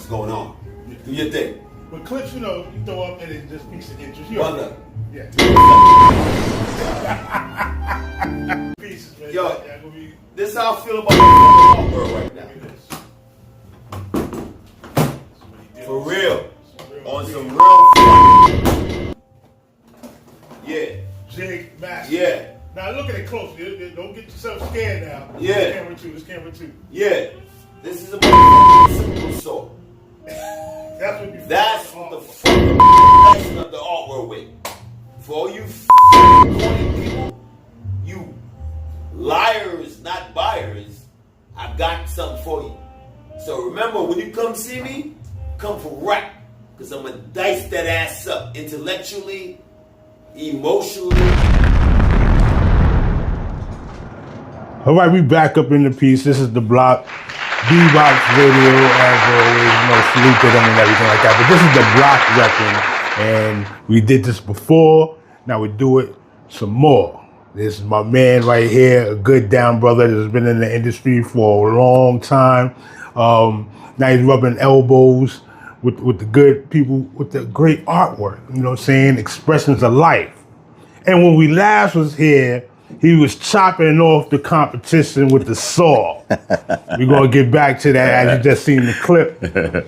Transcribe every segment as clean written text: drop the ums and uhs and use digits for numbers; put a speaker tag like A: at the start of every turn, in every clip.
A: going on. Do your thing.
B: But clips, you know, you throw up and it just piques the interest.
A: Brother.
B: Yeah. Pieces, man.
A: Yo,
B: Yeah,
A: this is how I feel about the art world right now. For real. On some real yeah.
B: Jig, Master.
A: Yeah.
B: Now look at it closely. Don't get yourself scared now.
A: Yeah.
B: This camera two.
A: Yeah. This is a simple soul.
B: That's what
A: That's what the fucking lesson of the art world with. For all you corny people, you liars, not buyers, I got something for you. So remember, when you come see me, come for rap. Because I'm going to dice that ass up intellectually, emotionally.
C: All right, we back up in the piece. This is the block. D-Box Radio, as always, you know, salute to them and everything like that. But this is the block repping, and we did this before. Now we do it some more. This is my man right here, a good down brother that's been in the industry for a long time. Now he's rubbing elbows with the good people, with the great artwork, you know what I'm saying? Expressions of life. And when we last was here, he was chopping off the competition with the saw. We're gonna get back to that as you just seen the clip.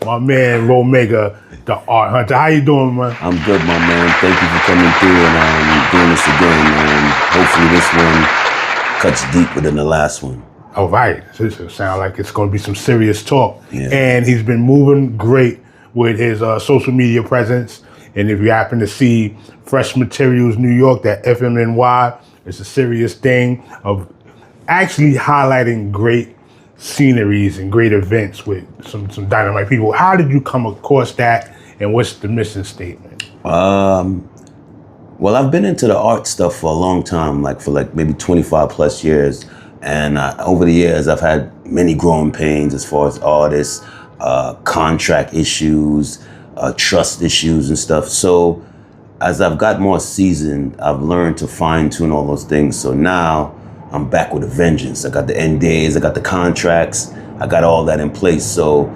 C: My man, Romega, the Art Hunter. How you doing, man?
D: I'm good, my man. Thank you for coming through and doing this again. Hopefully this one cuts deeper than the last one.
C: All right, so it sounds like it's gonna be some serious talk.
D: Yeah.
C: And he's been moving great with his social media presence. And if you happen to see Fresh Materials New York, that FMNY, it's a serious thing of actually highlighting great sceneries and great events with some dynamite people. How did you come across that, and what's the mission statement?
D: Well, I've been into the art stuff for a long time, for maybe 25 plus years. And over the years, I've had many growing pains as far as artists, contract issues, trust issues and stuff. So as I've got more seasoned, I've learned to fine tune all those things. So now I'm back with a vengeance. I got the NDAs, I got the contracts, I got all that in place. So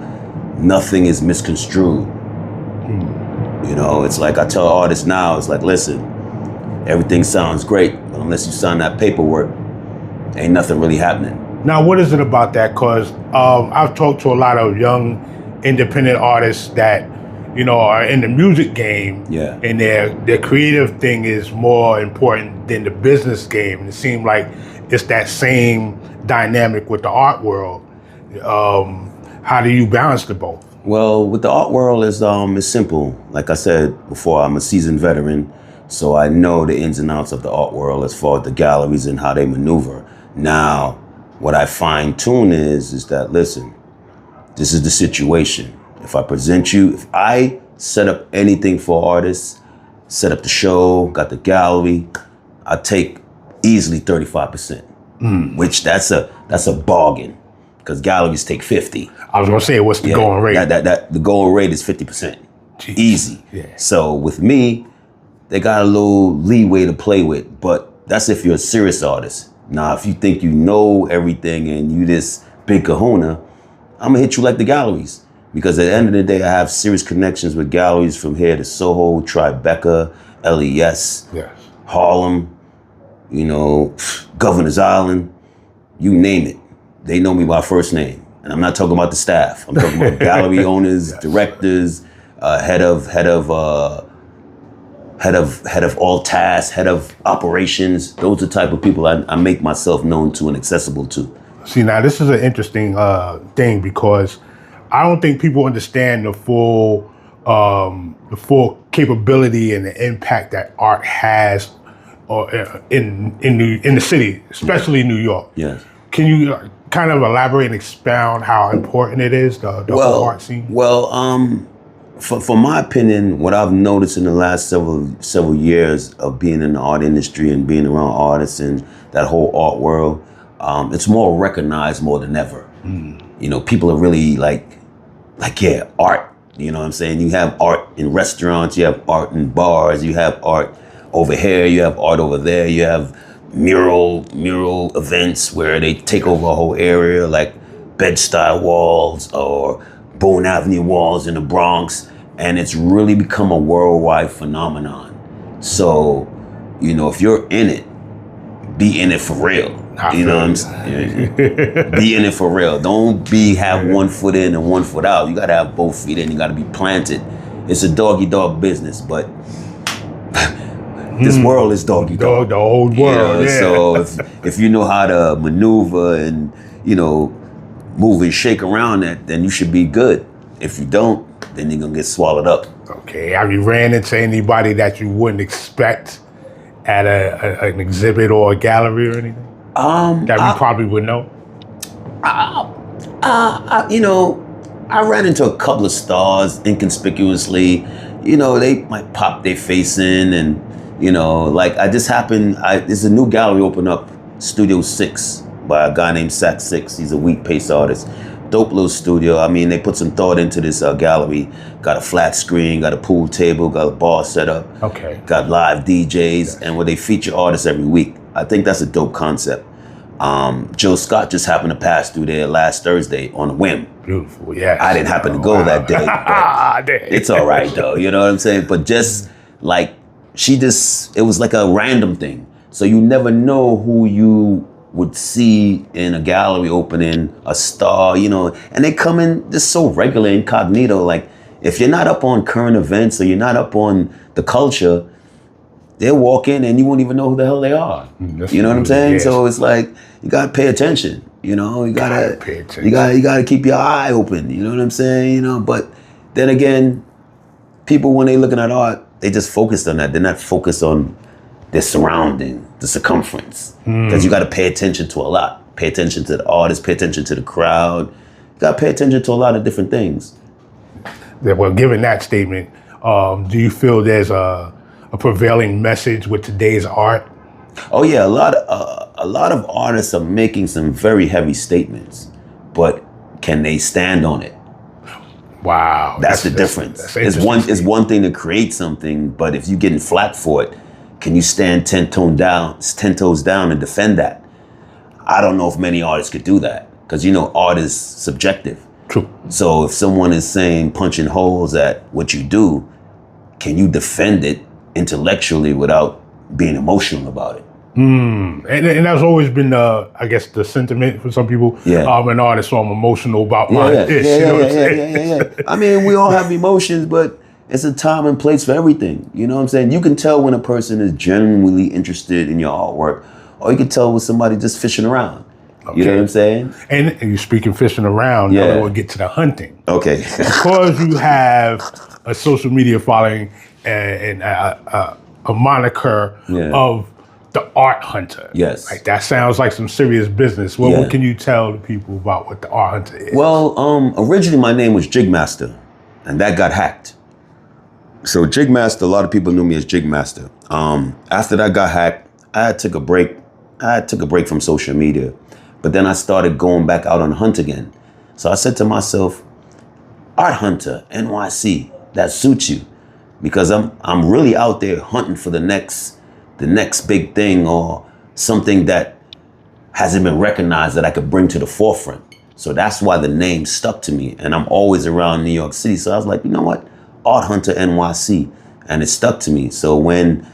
D: nothing is misconstrued. You know, it's like I tell artists now, it's like, listen, everything sounds great, but unless you sign that paperwork, ain't nothing really happening.
C: Now, what is it about that? Because I've talked to a lot of young independent artists that, you know, are in the music game,
D: Yeah.
C: and their creative thing is more important than the business game. And it seems like it's that same dynamic with the art world. How do you balance the both?
D: Well, with the art world, it's simple. Like I said before, I'm a seasoned veteran, so I know the ins and outs of the art world as far as the galleries and how they maneuver. Now, what I fine tune is that, listen, this is the situation. If I set up anything for artists, set up the show, got the gallery, I take easily 35%, which that's a bargain, because galleries take 50.
C: I was gonna say, what's the going rate?
D: The going rate is 50%,
C: Jeez.
D: easy.
C: Yeah.
D: So with me, they got a little leeway to play with, but that's if you're a serious artist. Now, if you think you know everything and you this big kahuna, I'm gonna hit you like the galleries. Because at the end of the day, I have serious connections with galleries from here to Soho, Tribeca, LES,
C: Yes.
D: Harlem, you know, Governor's Island, you name it. They know me by first name. And I'm not talking about the staff. I'm talking about gallery owners, yes, directors, head of all tasks, head of operations. Those are the type of people I make myself known to and accessible to.
C: See, now this is an interesting thing, because I don't think people understand the full capability and the impact that art has in the city, especially New York.
D: Yes.
C: Can you kind of elaborate and expound how important it is, the whole art scene?
D: Well, for my opinion, what I've noticed in the last several years of being in the art industry and being around artists and that whole art world, it's more recognized more than ever. You know, people are really art. You know what I'm saying? You have art in restaurants, you have art in bars, you have art over here, you have art over there, you have mural events where they take over a whole area, like Bed-Stuy walls or Boone Avenue walls in the Bronx, and it's really become a worldwide phenomenon. So, you know, if you're in it, be in it for real. You know what I'm saying? Be in it for real. Don't have one foot in and one foot out. You gotta have both feet in. You gotta be planted. It's a dog business, but this world is doggy dog.
C: The whole world,
D: You know?
C: yeah.
D: So if you know how to maneuver and, you know, move and shake around that, then you should be good. If you don't, then you're gonna get swallowed up.
C: Okay, have you ran into anybody that you wouldn't expect at an exhibit or a gallery or anything? That you probably would know?
D: You know, I ran into a couple of stars inconspicuously. You know, they might pop their face in, and, you know, like there's a new gallery open up, Studio 6, by a guy named Sack 6. He's a weak pace artist. Dope little studio. I mean, they put some thought into this gallery. Got a flat screen, got a pool table, got a bar set up.
C: Okay.
D: Got live DJs, and where they feature artists every week. I think that's a dope concept. Joe Scott just happened to pass through there last Thursday on a whim.
C: Beautiful, yeah.
D: I didn't happen to go that day, but it's all right though, you know what I'm saying? But just like, it was like a random thing. So you never know who you would see in a gallery opening, a star, you know, and they come in just so regular, incognito. Like, if you're not up on current events or you're not up on the culture, they'll walk in and you won't even know who the hell they are. You know what I'm saying? Yes. So it's like, you gotta pay attention, you know, you gotta
C: pay attention.
D: You gotta keep your eye open, you know what I'm saying? You know, but then again, people, when they looking at art, they just focused on that. They're not focused on their surrounding, the circumference. Because you gotta pay attention to a lot. Pay attention to the artist, pay attention to the crowd. You gotta pay attention to a lot of different things.
C: Well, given that statement, do you feel there's a prevailing message with today's art?
D: Oh yeah, a lot of artists are making some very heavy statements, but can they stand on it?
C: Wow,
D: That's the difference. It's one thing to create something, but if you're getting flack for it, can you stand 10 toes down and defend that? I don't know if many artists could do that, because, you know, art is subjective.
C: True.
D: So if someone is saying, punching holes at what you do, can you defend it intellectually without being emotional about it?
C: And that's always been, I guess, the sentiment for some people.
D: Yeah.
C: I'm an artist, so I'm emotional about my ish.
D: Yeah. I mean, we all have emotions, but it's a time and place for everything. You know what I'm saying? You can tell when a person is genuinely interested in your artwork, or you can tell when somebody just fishing around. Okay. You know what I'm saying?
C: And you're speaking fishing around, now we're going to get to the hunting.
D: Okay.
C: Because you have a social media following and a moniker of the Art Hunter.
D: Yes.
C: Like, that sounds like some serious business. Well, what can you tell the people about what the Art Hunter is?
D: Well, originally my name was Jigmaster, and that got hacked. So Jigmaster, a lot of people knew me as Jigmaster. After that got hacked, I took a break. I took a break from social media, but then I started going back out on the hunt again. So I said to myself, Art Hunter, NYC, that suits you, because I'm really out there hunting for the next big thing, or something that hasn't been recognized that I could bring to the forefront. So that's why the name stuck to me, and I'm always around New York City. So I was like, you know what? Art Hunter NYC, and it stuck to me. So when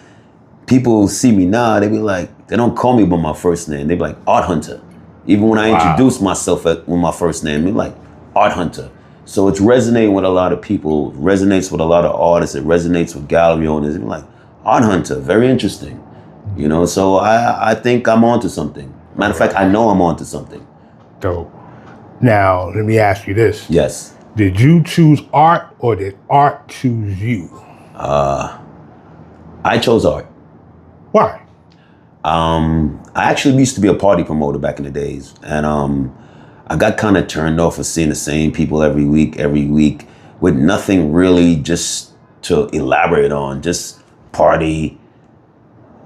D: people see me now, they be like, they don't call me by my first name. They be like, Art Hunter. Even when I introduce myself with my first name, they be like, Art Hunter. So it's resonating with a lot of people, it resonates with a lot of artists, it resonates with gallery owners. They be like, Art Hunter, very interesting. You know, so I think I'm onto something. Matter of fact, I know I'm onto something.
C: Dope. Now, let me ask you this.
D: Yes.
C: Did you choose art, or did art choose you?
D: I chose art.
C: Why?
D: I actually used to be a party promoter back in the days, and I got kind of turned off of seeing the same people every week with nothing really just to elaborate on, just party,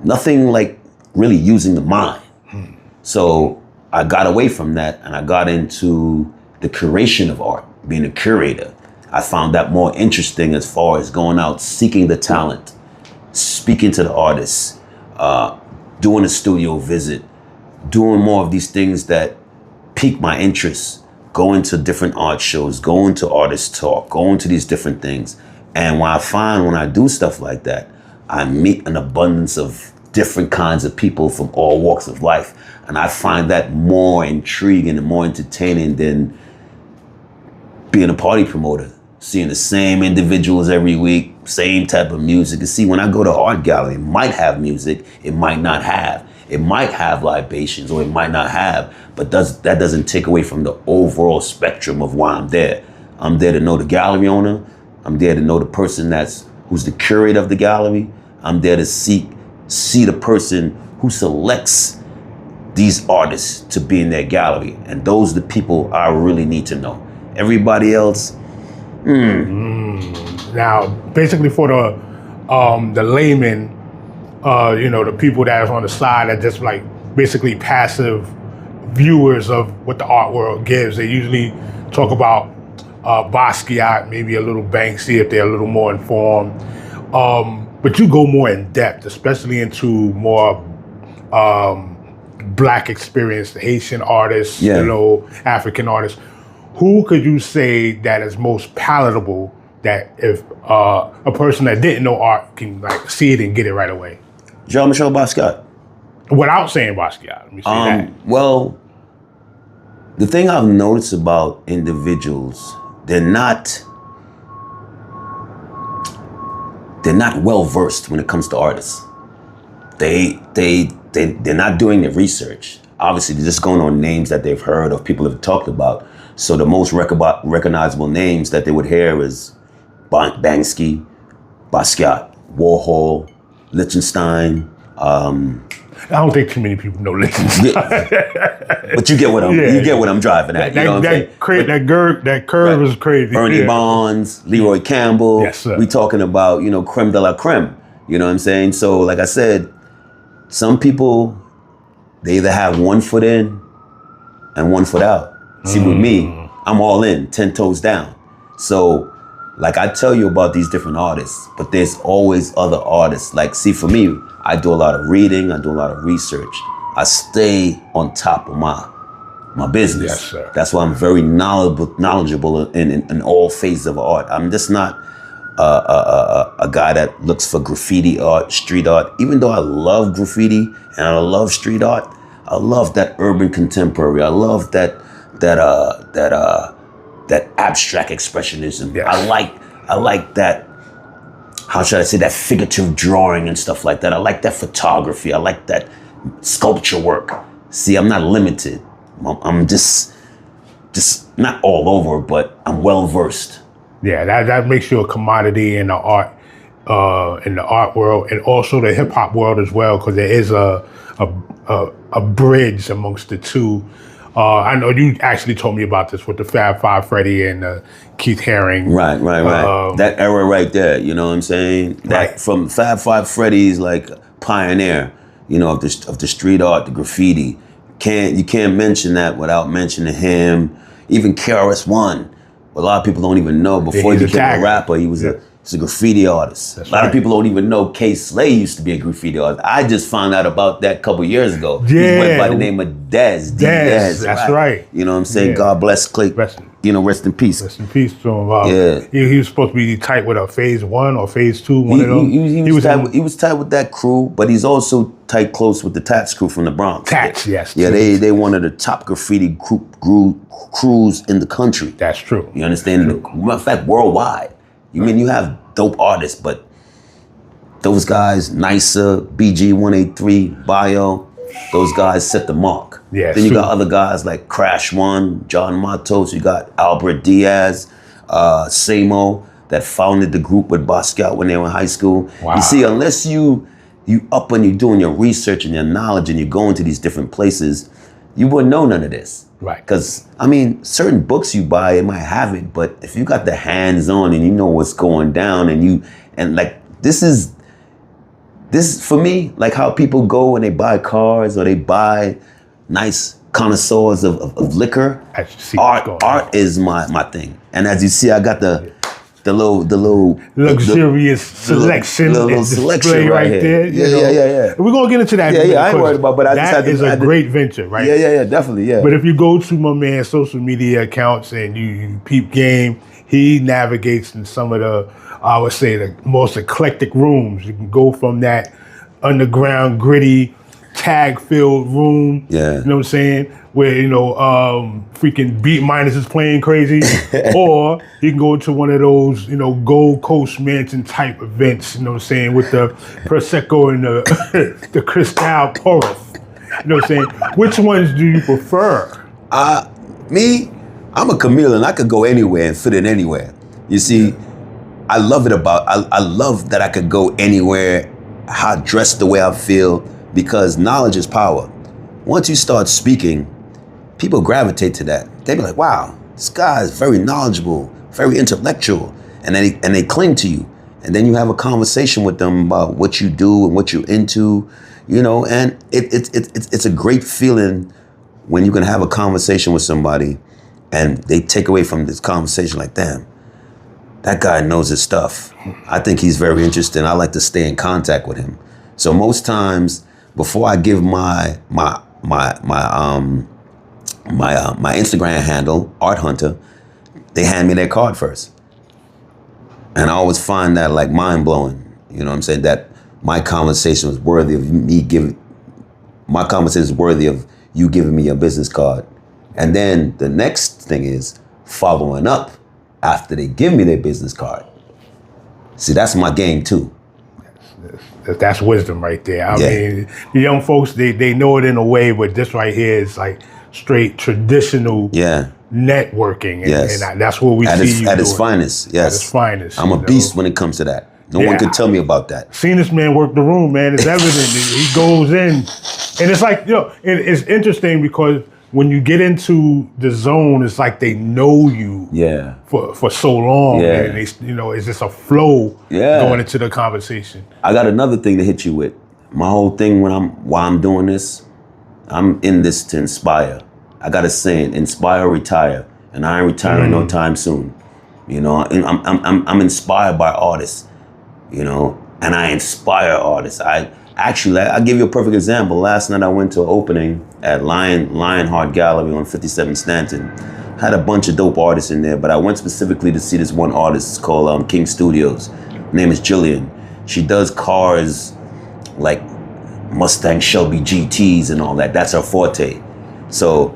D: nothing like really using the mind. So I got away from that, and I got into the curation of art, being a curator. I found that more interesting as far as going out, seeking the talent, speaking to the artists, doing a studio visit, doing more of these things that pique my interest, going to different art shows, going to artist talk, going to these different things. And what I find when I do stuff like that, I meet an abundance of different kinds of people from all walks of life. And I find that more intriguing and more entertaining than being a party promoter, seeing the same individuals every week, same type of music. You see, when I go to art gallery, it might have music, it might not have. It might have libations or it might not have, but that doesn't take away from the overall spectrum of why I'm there. I'm there to know the gallery owner. I'm there to know the person who's the curator of the gallery. I'm there to see the person who selects these artists to be in their gallery. And those are the people I really need to know. Everybody else,
C: Now, basically for the layman, the people that is on the side that just like basically passive viewers of what the art world gives, they usually talk about Basquiat, maybe a little Banksy if they're a little more informed. But you go more in depth, especially into more Black experience, Haitian artists, African artists. Who could you say that is most palatable that if a person that didn't know art can like see it and get it right away?
D: Jean-Michel Basquiat.
C: Without saying Basquiat, let me say that.
D: Well, the thing I've noticed about individuals, they're not well versed when it comes to artists. They're not doing their research. Obviously, they're just going on names that they've heard of, people have talked about. So the most recognizable names that they would hear is Banksy, Basquiat, Warhol, Lichtenstein.
C: I don't think too many people know Lichtenstein.
D: But you get what I'm driving at.
C: That curve is crazy.
D: Ernie Bonds, Leroy Campbell.
C: Yes, sir.
D: We talking about, creme de la creme. You know what I'm saying? So like I said, some people, they either have 1 foot in and 1 foot out. See, with me, I'm all in, 10 toes down. So like I tell you about these different artists, but there's always other artists. Like, see, for me, I do a lot of reading, I do a lot of research. I stay on top of my business.
C: Yes, sir.
D: That's why I'm very knowledgeable in all phases of art. I'm just not a guy that looks for graffiti art, street art. Even though I love graffiti and I love street art, I love that urban contemporary. I love that abstract expressionism.
C: Yes.
D: I like that, how should I say, that figurative drawing and stuff like that. I like that photography. I like that sculpture work. See, I'm not limited. I'm just not all over, but I'm well versed.
C: Yeah, that makes you a commodity in the art world, and also the hip hop world as well, because there is a bridge amongst the two. I know you actually told me about this with the Fab Five Freddy and Keith Haring.
D: Right. That era right there, you know what I'm saying? That
C: right.
D: From Fab Five Freddy's like pioneer, of the street art, the graffiti. You can't mention that without mentioning him. Even KRS-One, a lot of people don't even know. Before he became a rapper, he was a graffiti artist.
C: That's
D: a lot
C: right.
D: of people don't even know K Slay used to be a graffiti artist. I just found out about that a couple years ago.
C: Yeah.
D: He went by the name of Dez.
C: Dez, that's right.
D: You know what I'm saying?
C: Yeah.
D: God bless Clay.
C: Rest
D: in peace.
C: Rest in peace to him. He was supposed to be tight with a Phase 1 or Phase 2, one of them.
D: He was tight with that crew, but he's also tight close with the Tats crew from the Bronx.
C: Tats, yes.
D: Yeah, they one of the top graffiti crews in the country.
C: That's true.
D: You understand? Matter of fact, worldwide. You have dope artists, but those guys, Nisa, BG183, Bio, those guys set the mark.
C: Yeah,
D: then you got other guys like Crash One, John Matos, you got Albert Diaz, Samo, that founded the group with Basquiat when they were in high school.
C: Wow.
D: You see, unless you up when you're doing your research and your knowledge and you're going to these different places, you wouldn't know none of this.
C: Right.
D: Because, certain books you buy, it might have it, but if you got the hands-on and you know what's going down this for me, like how people go and they buy cars or they buy nice connoisseurs of liquor. Art is my thing. And as you see, I got the the little
C: luxurious selection,
D: little
C: and
D: selection
C: display
D: right
C: right
D: here.
C: there.
D: Yeah.
C: We're gonna get into that.
D: Yeah, I ain't worried about, but I just had
C: that is a great venture, right?
D: Yeah, definitely, yeah.
C: But if you go to my man's social media accounts and you peep game, he navigates in some of the, I would say, the most eclectic rooms. You can go from that underground, gritty, tag-filled room,
D: Yeah.
C: you know what I'm saying, where, freaking Beat Minus is playing crazy, or you can go to one of those, Gold Coast Mansion type events, you know what I'm saying, with the Prosecco and the Cristal Porous. You know what I'm saying? Which ones do you prefer?
D: Me, I'm a chameleon. I could go anywhere and fit in anywhere. You see, I love I love that I could go anywhere, how dressed the way I feel, because knowledge is power. Once you start speaking, people gravitate to that. They be like, wow, this guy is very knowledgeable, very intellectual, and they cling to you. And then you have a conversation with them about what you do and what you're into, and it's a great feeling when you can have a conversation with somebody and they take away from this conversation like, damn, that guy knows his stuff. I think he's very interesting. I like to stay in contact with him. So most times, before I give my Instagram handle, ArtHunter, they hand me their card first. And I always find that like mind blowing. You know what I'm saying? That my conversation was worthy of you giving me your business card. And then the next thing is following up after they give me their business card. See, that's my game too.
C: That's wisdom right there. I mean, the young folks, they know it in a way, but this right here is like straight traditional networking. And that's what we see you
D: at its
C: doing.
D: finest, yes.
C: At its finest.
D: I'm a beast when it comes to that. No one can tell me about that.
C: Seen this man work the room, man. It's evident. He goes in. And it's like, it's interesting because when you get into the zone, it's like they know you for so long.
D: Yeah.
C: And it's just a flow going into the conversation.
D: I got another thing to hit you with. My whole thing while I'm doing this, I'm in this to inspire. I got a saying, inspire, retire. And I ain't retiring no time soon. I'm inspired by artists, and I inspire artists. I'll give you a perfect example. Last night I went to an opening at Lionheart Gallery on 57 Stanton. Had a bunch of dope artists in there, but I went specifically to see this one artist called King Studios. Her name is Jillian. She does cars like Mustang Shelby GTs and all that. That's her forte. So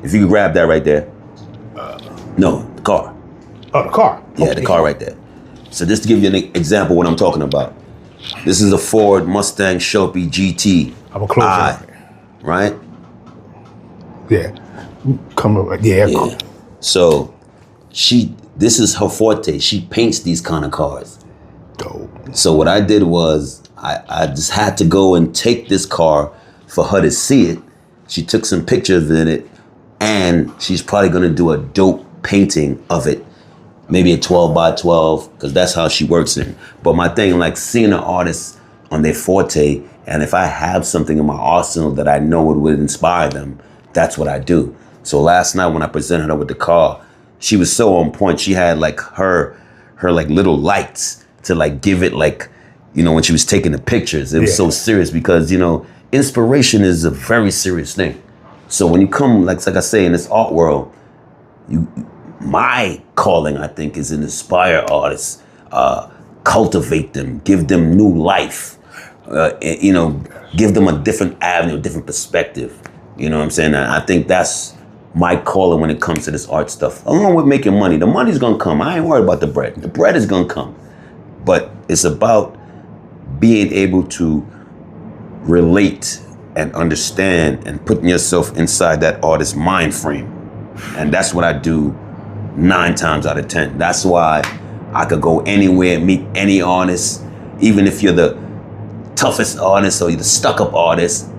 D: if you could grab that right there. No, the car.
C: Oh, the car.
D: Yeah, the car right there. So just to give you an example of what I'm talking about. This is a Ford Mustang Shelby GT.
C: I'm a close
D: right?
C: Yeah. Come on. Yeah.
D: So this is her forte. She paints these kind of cars.
C: Dope.
D: So what I did was I just had to go and take this car for her to see it. She took some pictures in it, and she's probably gonna do a dope painting of it. Maybe a 12 by 12, because that's how she works in. But my thing, like seeing an artist on their forte, and if I have something in my arsenal that I know would inspire them, that's what I do. So last night when I presented her with the car, she was so on point. She had like her like little lights to like give it like, when she was taking the pictures. It was so serious because, inspiration is a very serious thing. So when you come, like I say, in this art world, my calling, I think, is to inspire artists, cultivate them, give them new life, give them a different avenue, a different perspective. You know what I'm saying? I think that's my calling when it comes to this art stuff. Along with making money. The money's gonna come. I ain't worried about the bread. The bread is gonna come. But it's about being able to relate and understand and putting yourself inside that artist's mind frame. And that's what I do 9 times out of 10. That's why I could go anywhere, meet any artist, even if you're the toughest artist or you're the stuck-up artist,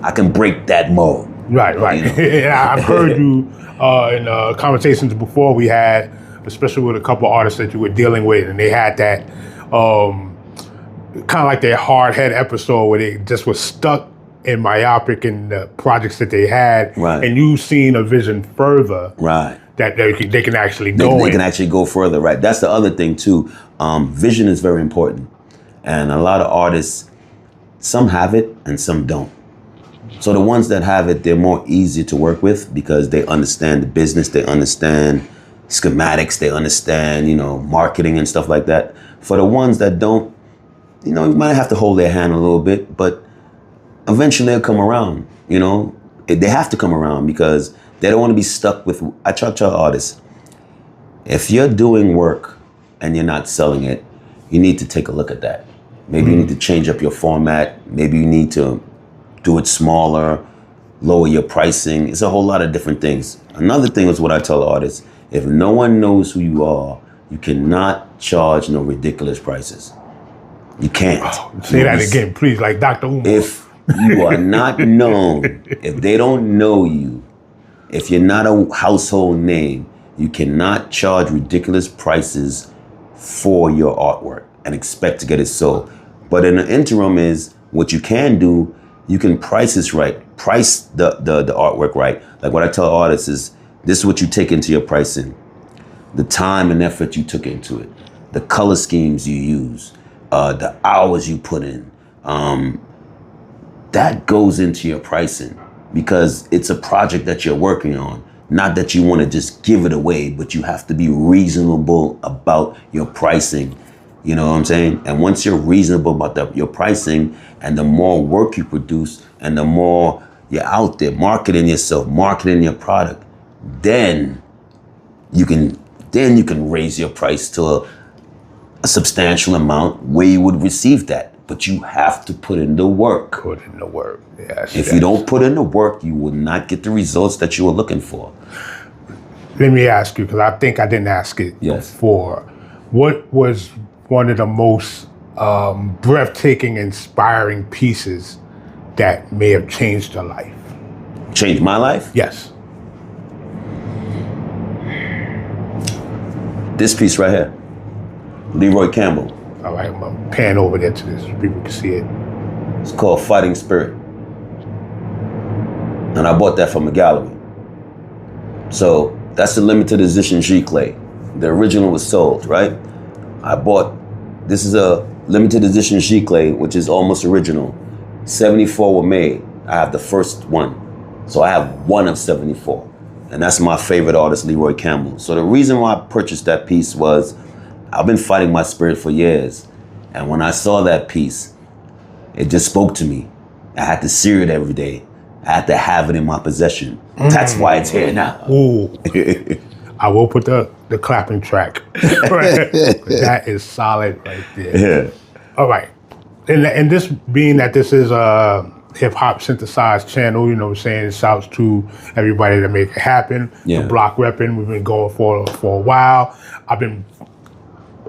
D: I can break that mold.
C: Right. I've heard you in conversations before we had, especially with a couple of artists that you were dealing with, and they had that kind of like their hard head episode where they just were stuck and myopic in the projects that they had, and you've seen a vision further.
D: Right.
C: that they can actually
D: They
C: go.
D: can actually go further, right? That's the other thing too. Vision is very important, and a lot of artists, some have it and some don't. So the ones that have it, they're more easy to work with because they understand the business, they understand schematics, they understand, marketing and stuff like that. For the ones that don't, you might have to hold their hand a little bit, but eventually they'll come around, They have to come around because they don't want to be stuck with, I try to tell artists, if you're doing work and you're not selling it, you need to take a look at that. Maybe you need to change up your format. Maybe you need to do it smaller, lower your pricing. It's a whole lot of different things. Another thing is what I tell artists, if no one knows who you are, you cannot charge no ridiculous prices. You can't.
C: Oh, say that again, please, like Dr. Umar.
D: If you are not known, if they don't know you, if you're not a household name, you cannot charge ridiculous prices for your artwork and expect to get it sold. But in the interim is what you can do, you can price this right, price the artwork right. Like what I tell artists is, this is what you take into your pricing. The time and effort you took into it, the color schemes you use, the hours you put in, that goes into your pricing because it's a project that you're working on. Not that you want to just give it away, but you have to be reasonable about your pricing. You know what I'm saying? And once you're reasonable about your pricing and the more work you produce and the more you're out there marketing yourself, marketing your product, then you can raise your price to a substantial amount where you would receive that. But you have to put in the work.
C: Put in the work, yes.
D: If you don't put in the work, you will not get the results that you were looking for.
C: Let me ask you, because I think I didn't ask it before. What was one of the most breathtaking, inspiring pieces that may have changed your life?
D: Changed my life?
C: Yes.
D: This piece right here, Leroy Campbell.
C: All right, I'm gonna pan over there to this so people can see it.
D: It's called Fighting Spirit. And I bought that from a gallery. So that's the limited edition G-Clay. The original was sold, right? This is a limited edition G-Clay, which is almost original. 74 were made. I have the first one. So I have one of 74. And that's my favorite artist, Leroy Campbell. So the reason why I purchased that piece was I've been fighting my spirit for years. And when I saw that piece, it just spoke to me. I had to see it every day. I had to have it in my possession. That's why it's here now.
C: Ooh. I will put the clapping track. Right. That is solid right there.
D: Yeah.
C: All right. And this being that this is a hip-hop synthesized channel, you know what I'm saying? Shouts to everybody that make it happen.
D: Yeah.
C: The block repping, we've been going for a while. I've been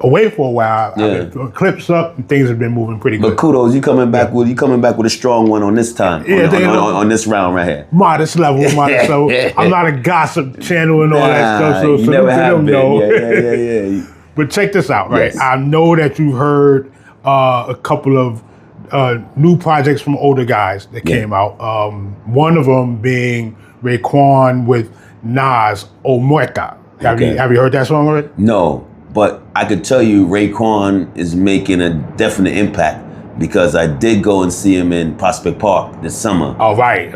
C: away for a while.
D: Yeah.
C: I've been clips up and things have been moving pretty good.
D: But kudos, you coming back with a strong one on this time. On this round right here.
C: Modest level. I'm not a gossip channel and all that stuff. So
D: you never have been. Yeah.
C: But check this out, right?
D: Yes.
C: I know that you heard a couple of new projects from older guys that came out. One of them being Raekwon with Nas, O Muerta. Have you heard that song already?
D: No, but I could tell you Raekwon is making a definite impact because I did go and see him in Prospect Park this summer.
C: All right.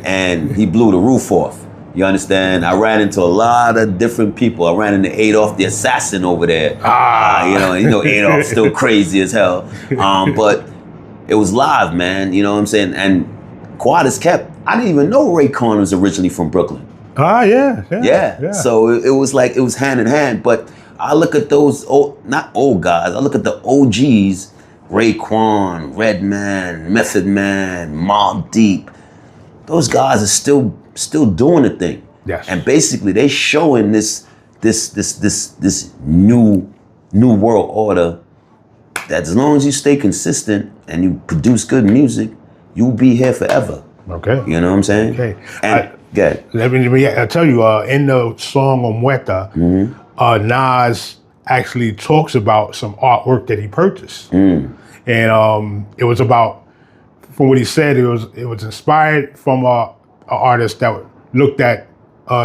D: And he blew the roof off. You understand? I ran into a lot of different people. I ran into Adolf the Assassin over there. You know Adolf's still crazy as hell. But it was live, man. You know what I'm saying? And Quad is kept. I didn't even know Raekwon was originally from Brooklyn.
C: Yeah.
D: So it was hand in hand. But I look at those not old guys. I look at the OGs, Raekwon, Redman, Method Man, Mobb Deep. Those guys are still doing the thing.
C: Yes.
D: And basically they showing this new world order that as long as you stay consistent and you produce good music, you'll be here forever.
C: Okay.
D: You know what I'm saying?
C: Okay.
D: And
C: let me tell you, in the song On Muerta, Nas actually talks about some artwork that he purchased. And it was about, from what he said, it was inspired from an artist that looked at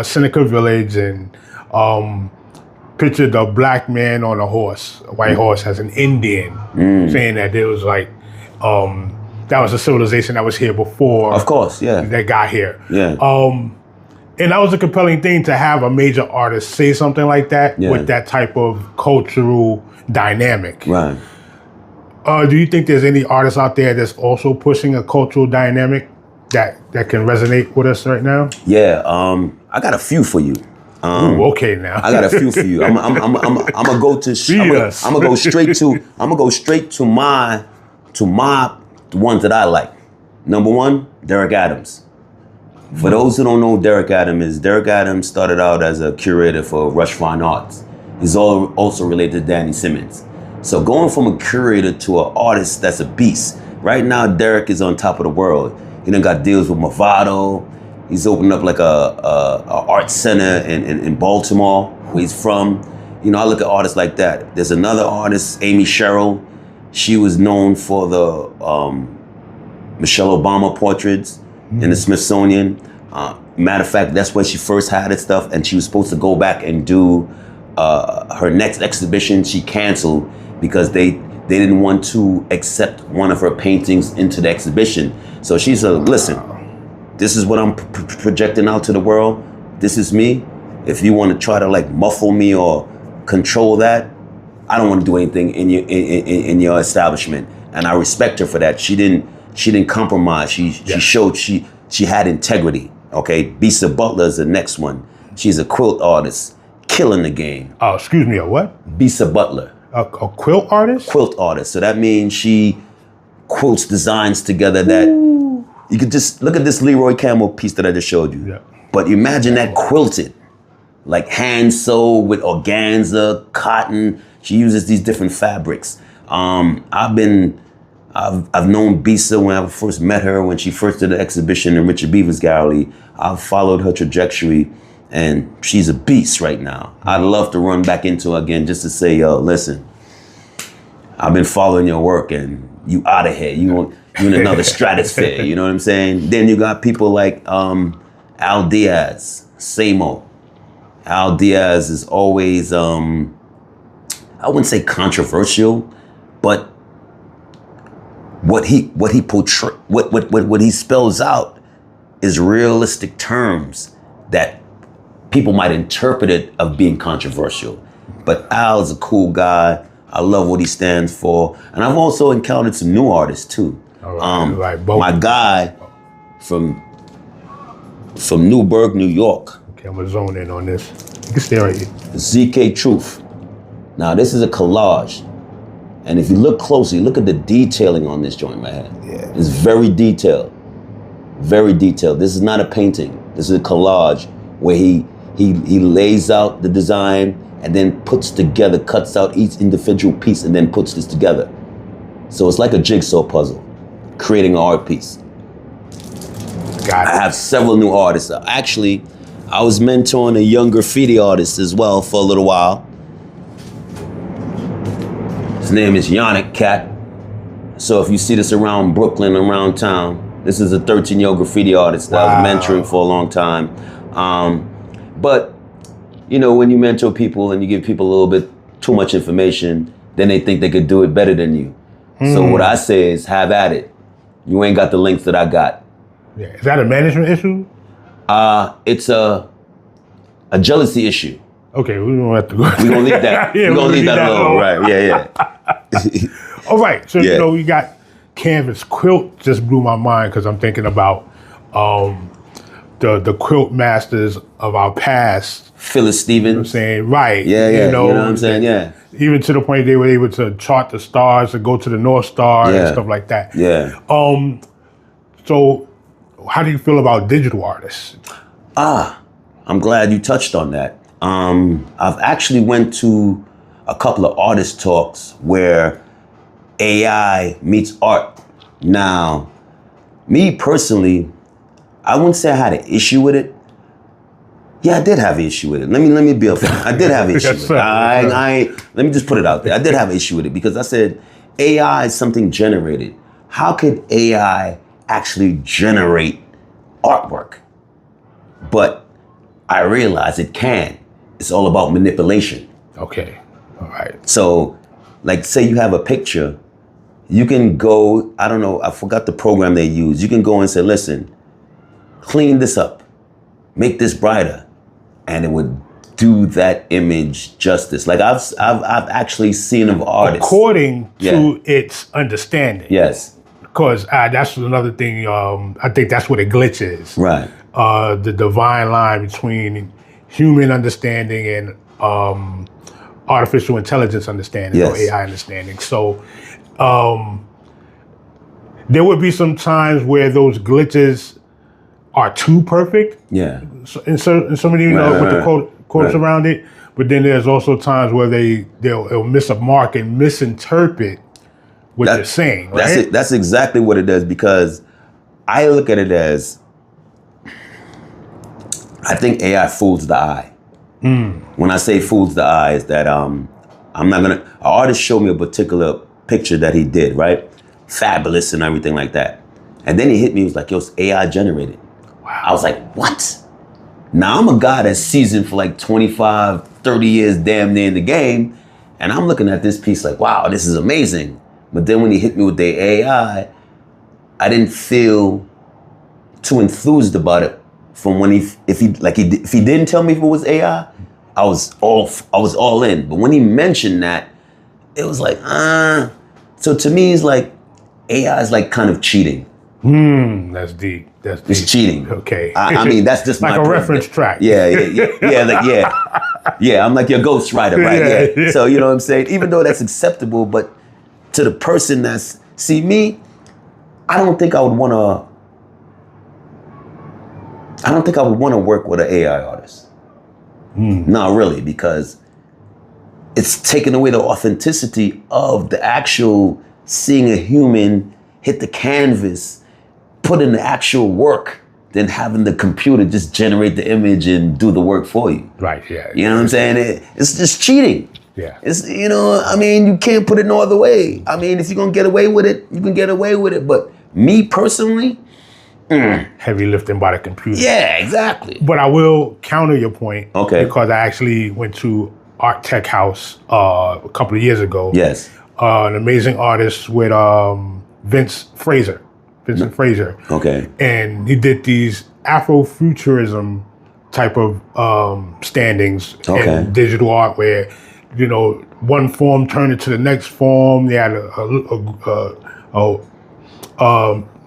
C: Seneca Village and pictured a black man on a horse, a white horse, as an Indian, saying that there was like, that was a civilization that was here before.
D: Of course, yeah.
C: That got here.
D: Yeah.
C: And that was a compelling thing to have a major artist say something like that with that type of cultural dynamic.
D: Right.
C: Do you think there's any artists out there that's also pushing a cultural dynamic that can resonate with us right now?
D: Yeah, I got a few for you.
C: Ooh, okay now.
D: I got a few for you. I'm gonna go to. I'm gonna go straight to. I'm gonna go straight to my the ones that I like. Number one, Derek Adams. For those who don't know who Derek Adams started out as a curator for Rush Fine Arts. He's also related to Danny Simmons. So going from a curator to an artist that's a beast. Right now, Derek is on top of the world. He done got deals with Movado. He's opened up like a art center in Baltimore, where he's from. You know, I look at artists like that. There's another artist, Amy Sherrill. She was known for the Michelle Obama portraits in the Smithsonian. Matter of fact, that's where she first had it stuff, and she was supposed to go back and do her next exhibition. She canceled because they didn't want to accept one of her paintings into the exhibition. So she said, listen, this is what I'm projecting out to the world. This is me. If you want to try to like muffle me or control that, I don't want to do anything in your establishment. And I respect her for that. She didn't compromise. She showed she had integrity. Okay, Bisa Butler is the next one. She's a quilt artist, killing the game.
C: Oh, excuse me, a what?
D: Bisa Butler.
C: A quilt artist?
D: Quilt artist. So that means she quilts designs together that you could just look at this Leroy Campbell piece that I just showed you. Yeah. But imagine that quilted, like hand sewed with organza, cotton. She uses these different fabrics. I've known Bisa when I first met her, when she first did an exhibition in Richard Beaver's gallery. I've followed her trajectory, and she's a beast right now. I'd love to run back into her again just to say, yo, listen, I've been following your work, and you out of here. You in another stratosphere, you know what I'm saying? Then you got people like Al Diaz, Samo. Al Diaz is always, I wouldn't say controversial, but what he spells out is realistic terms that people might interpret it of being controversial. But Al's a cool guy. I love what he stands for. And I've also encountered some new artists too. My guy from Newburgh, New York.
C: Okay, I'm gonna zone in on this. You can stay right here.
D: ZK Truth. Now this is a collage. And if you look closely, look at the detailing on this joint, man. Yeah. It's very detailed. Very detailed. This is not a painting. This is a collage where he lays out the design and then puts together, cuts out each individual piece and then puts this together. So it's like a jigsaw puzzle, creating an art piece.
C: Got it.
D: I have several new artists. Actually, I was mentoring a young graffiti artist as well for a little while. His name is Yannick Cat. So if you see this around Brooklyn, around town, this is a 13-year-old graffiti artist that I was mentoring for a long time. But, you know, when you mentor people and you give people a little bit too much information, then they think they could do it better than you. So what I say is, have at it. You ain't got the links that I got.
C: Yeah. Is that a management issue?
D: It's a jealousy issue.
C: Okay, we don't have to go.
D: We're gonna leave that.
C: Yeah,
D: we're gonna leave that alone. Right, yeah.
C: All right, so you know, we got Canvas. Quilt just blew my mind because I'm thinking about the quilt masters of our past.
D: Phyllis Stevens.
C: You know what I'm saying? Right.
D: Yeah. You know what I'm saying? Yeah.
C: Even to the point they were able to chart the stars and go to the North Star and stuff like that.
D: Yeah.
C: So how do you feel about digital artists?
D: I'm glad you touched on that. I've actually went to a couple of artist talks where AI meets art. Now, me personally, I wouldn't say I had an issue with it. Yeah, I did have an issue with it. Let me be upfront. I did have an issue with it. Let me just put it out there. I did have an issue with it because I said AI is something generated. How could AI actually generate artwork? But I realized it can. It's all about manipulation.
C: Okay. All right.
D: So, like, say you have a picture, you can go, I don't know, I forgot the program they use. You can go and say, listen, clean this up, make this brighter, and it would do that image justice. Like I've actually seen of artists.
C: According to its understanding.
D: Yes.
C: Because that's another thing, I think that's what a glitch is.
D: Right.
C: The divine line between human understanding and artificial intelligence understanding or AI understanding. So there would be some times where those glitches are too perfect.
D: Yeah.
C: So in so many, with the quotes around it. But then there's also times where they'll miss a mark and misinterpret what they're saying. Right?
D: That's it. That's exactly what it does, because I look at it as, I think AI fools the eye. When I say fools the eye, is that an artist showed me a particular picture that he did, right? Fabulous and everything like that. And then he hit me, he was like, yo, it's AI generated. Wow. I was like, what? Now I'm a guy that's seasoned for like 25, 30 years damn near in the game. And I'm looking at this piece like, wow, this is amazing. But then when he hit me with the AI, I didn't feel too enthused about it. From when if he didn't tell me if it was AI, I was all in. But when he mentioned that, it was like, So to me, it's like AI is like kind of cheating.
C: That's deep. That's deep.
D: It's cheating.
C: Okay.
D: I mean, that's just
C: like
D: my
C: a reference track.
D: Yeah. I'm like your ghostwriter, right? Yeah. So you know what I'm saying? Even though that's acceptable, but to the person see me, I don't think I would want to work with an AI artist. Not really, because it's taking away the authenticity of the actual seeing a human hit the canvas, put in the actual work, than having the computer just generate the image and do the work for you.
C: Right, yeah.
D: You know what I'm saying? It's just cheating.
C: Yeah.
D: It's, I mean, you can't put it no other way. I mean, if you're going to get away with it, you can get away with it. But me personally,
C: heavy lifting by the computer.
D: Yeah, exactly.
C: But I will counter your point.
D: Okay.
C: Because I actually went to Art Tech House a couple of years ago.
D: Yes.
C: An amazing artist with Vincent Fraser.
D: Okay.
C: And he did these Afrofuturism type of standings and digital art where, one form turned into the next form. They had a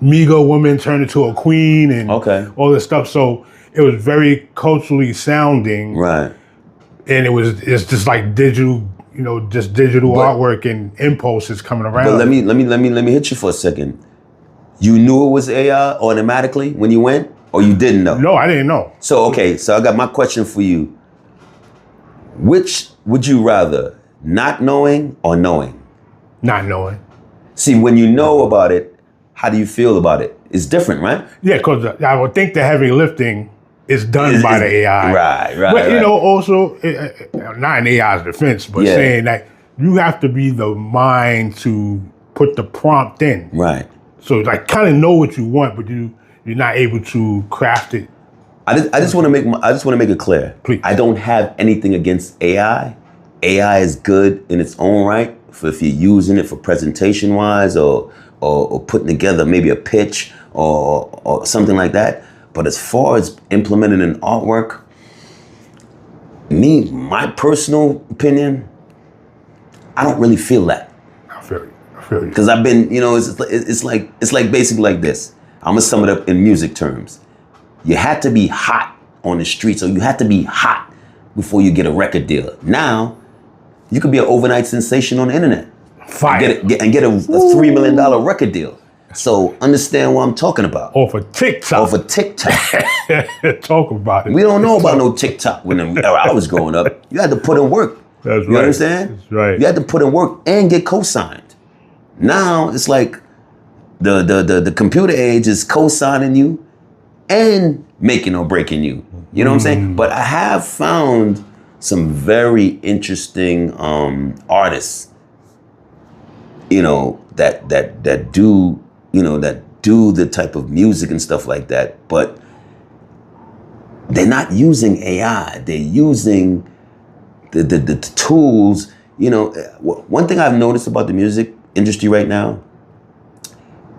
C: Migo woman turned into a queen and all this stuff. So it was very culturally sounding.
D: Right.
C: And it's just like digital, just digital artwork and impulses coming around.
D: But let me hit you for a second. You knew it was AI automatically when you went, or you didn't know?
C: No, I didn't know.
D: So so I got my question for you. Which would you rather, not knowing or knowing?
C: Not knowing.
D: See, when you know about it, how do you feel about it? It's different, right?
C: Yeah, because I would think the heavy lifting is done by the AI.
D: Right.
C: But, also, not in AI's defense, but saying that you have to be the mind to put the prompt in.
D: Right.
C: So, kind of know what you want, but you're not able to craft it.
D: I just want to make it clear.
C: Please.
D: I don't have anything against AI. AI is good in its own right for if you're using it for presentation wise or putting together maybe a pitch or something like that. But as far as implementing an artwork, my personal opinion, I don't really feel that.
C: I feel you.
D: Because I've been, it's like basically like this. I'm gonna sum it up in music terms. You had to be hot on the streets, or you had to be hot before you get a record deal. Now, you could be an overnight sensation on the internet.
C: Fire.
D: Get a $3 million record deal. So understand what I'm talking about.
C: Off of TikTok. Talk about it.
D: We don't know about no TikTok when I was growing up. You had to put in work.
C: That's right.
D: You understand?
C: That's right.
D: You had to put in work and get co-signed. Now it's like the computer age is co-signing you and making or breaking you. You know what I'm saying? But I have found some very interesting artists, that do, that do the type of music and stuff like that. But they're not using AI. They're using the tools. You know, one thing I've noticed about the music industry right now,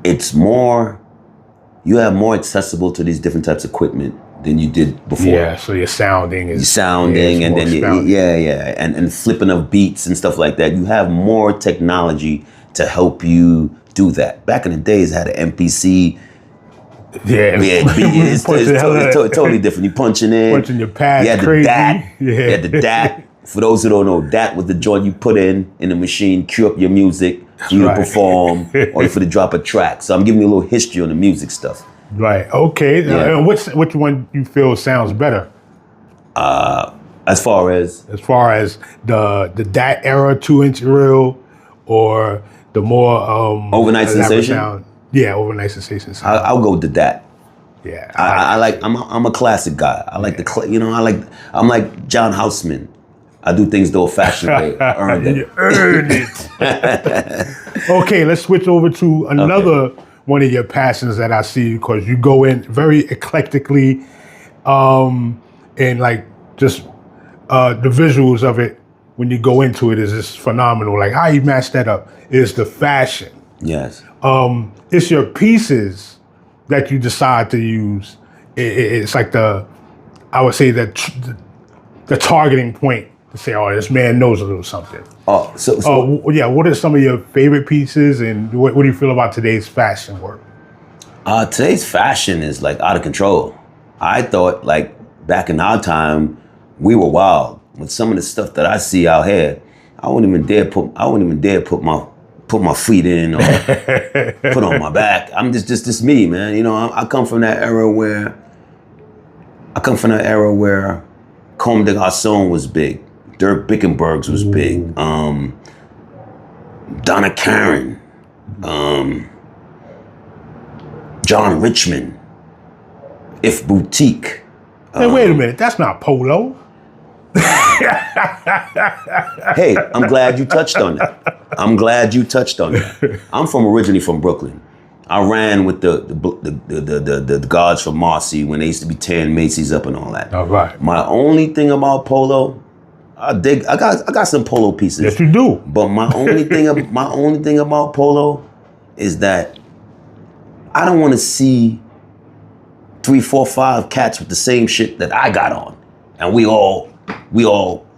D: you have more accessible to these different types of equipment than you did before.
C: Yeah, so your sounding is
D: and then and flipping of beats and stuff like that. You have more technology to help you do that. Back in the days, I had an MPC. It's totally different. You punching
C: your pads.
D: You had
C: crazy.
D: the DAT. You had the DAT. For those who don't know, DAT was the joint you put in the machine, cue up your music for you to perform or for to drop a track. So I'm giving you a little history on the music stuff.
C: Right. Okay.
D: Yeah.
C: And which one you feel sounds better?
D: As far as
C: the DAT era 2-inch reel, or the more
D: Overnight Sensation.
C: Sound? Yeah, Overnight Sensation.
D: I'll go with the DAT.
C: Yeah.
D: I'm a classic guy. I like I'm like John Houseman. I do things the old-fashioned way. I earned it.
C: You earned it. Okay, let's switch over to another one of your passions that I see, because you go in very eclectically, and like just the visuals of it when you go into it is just phenomenal. Like how you match that up is the fashion.
D: Yes.
C: It's your pieces that you decide to use. It's like I would say that the targeting point to say, oh, this man knows a little something.
D: Oh,
C: yeah. What are some of your favorite pieces, and what do you feel about today's fashion work?
D: Today's fashion is like out of control. I thought like back in our time, we were wild. With some of the stuff that I see out here, I wouldn't even dare put my feet in or put on my back. I'm just me, man. You know, I come from that era where Comme des Garçons was big. Dirk Bickenberg's was big. Donna Karan, John Richmond, If Boutique.
C: Hey, wait a minute, that's not polo.
D: Hey, I'm glad you touched on that. I'm originally from Brooklyn. I ran with the guards from Marcy when they used to be tearing Macy's up and all that.
C: All right.
D: My only thing about polo, I got some polo pieces.
C: Yes, you do.
D: But my only thing about polo is that I don't want to see 3, 4, 5 cats with the same shit that I got on, and we all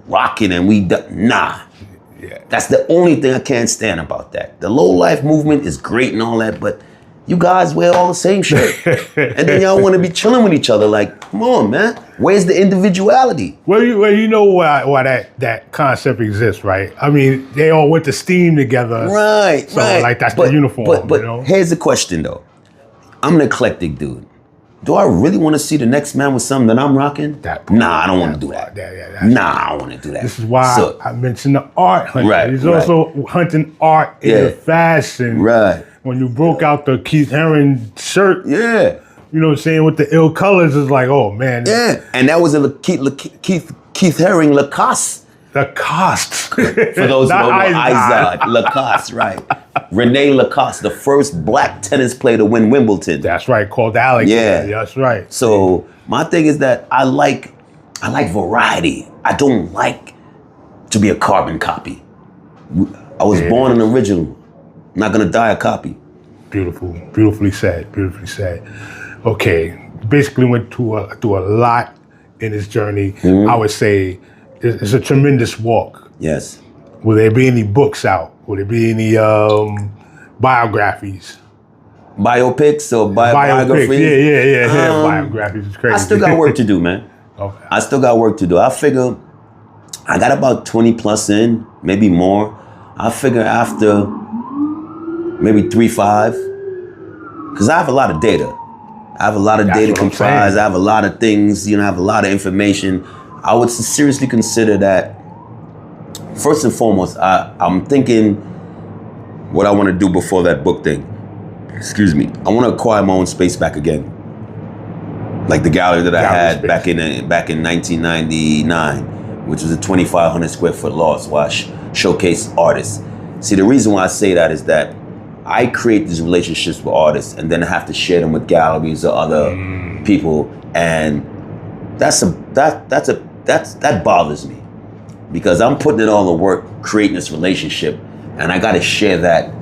D: rocking and nah.
C: Yeah.
D: That's the only thing I can't stand about that. The low life movement is great and all that, but you guys wear all the same shit. And then y'all want to be chilling with each other. Like, come on, man. Where's the individuality?
C: Well, you know why that concept exists, right? I mean, they all went to STEAM together.
D: Right,
C: so, like, that's the uniform.
D: But
C: you know?
D: Here's the question, though. I'm an eclectic dude. Do I really want to see the next man with something that I'm rocking? Nah, I don't want to do that. I don't want to do that.
C: This is why I mentioned the art hunter.
D: Right,
C: He's also hunting art in the fashion.
D: Right.
C: When you broke out the Keith Haring shirt.
D: Yeah.
C: You know what I'm saying? With the ill colors, it's like, oh, man.
D: Yeah. And that was a Keith Haring Lacoste.
C: Lacoste.
D: For those who don't know, Izod. Lacoste, right. Rene Lacoste, the first black tennis player to win Wimbledon.
C: That's right, called Alex.
D: Yeah.
C: That's right.
D: So my thing is that I like variety. I don't like to be a carbon copy. I was born an original. I'm not gonna die a copy.
C: Beautiful. Beautifully said. Beautifully said. Okay. Basically went through a lot in his journey. Mm-hmm. I would say it's a tremendous walk.
D: Yes.
C: Will there be any books out? Will there be any biographies?
D: Biopics or biographies?
C: Yeah. Biographies is crazy.
D: I still got work to do, man.
C: Okay.
D: I still got work to do. I figure I got about 20 plus in, maybe more. I figure after maybe 3-5, because I have a lot of data. I have a lot of data comprised. I have a lot of things, I have a lot of information. I would seriously consider that. First and foremost, I'm thinking what I want to do before that book thing. Excuse me. I want to acquire my own space back again. Like the gallery that I had back in 1999, which was a 2,500 square foot loft where I showcase artists. See, the reason why I say that is that I create these relationships with artists and then I have to share them with galleries or other people. And that bothers me, because I'm putting in all the work creating this relationship, and I got to share that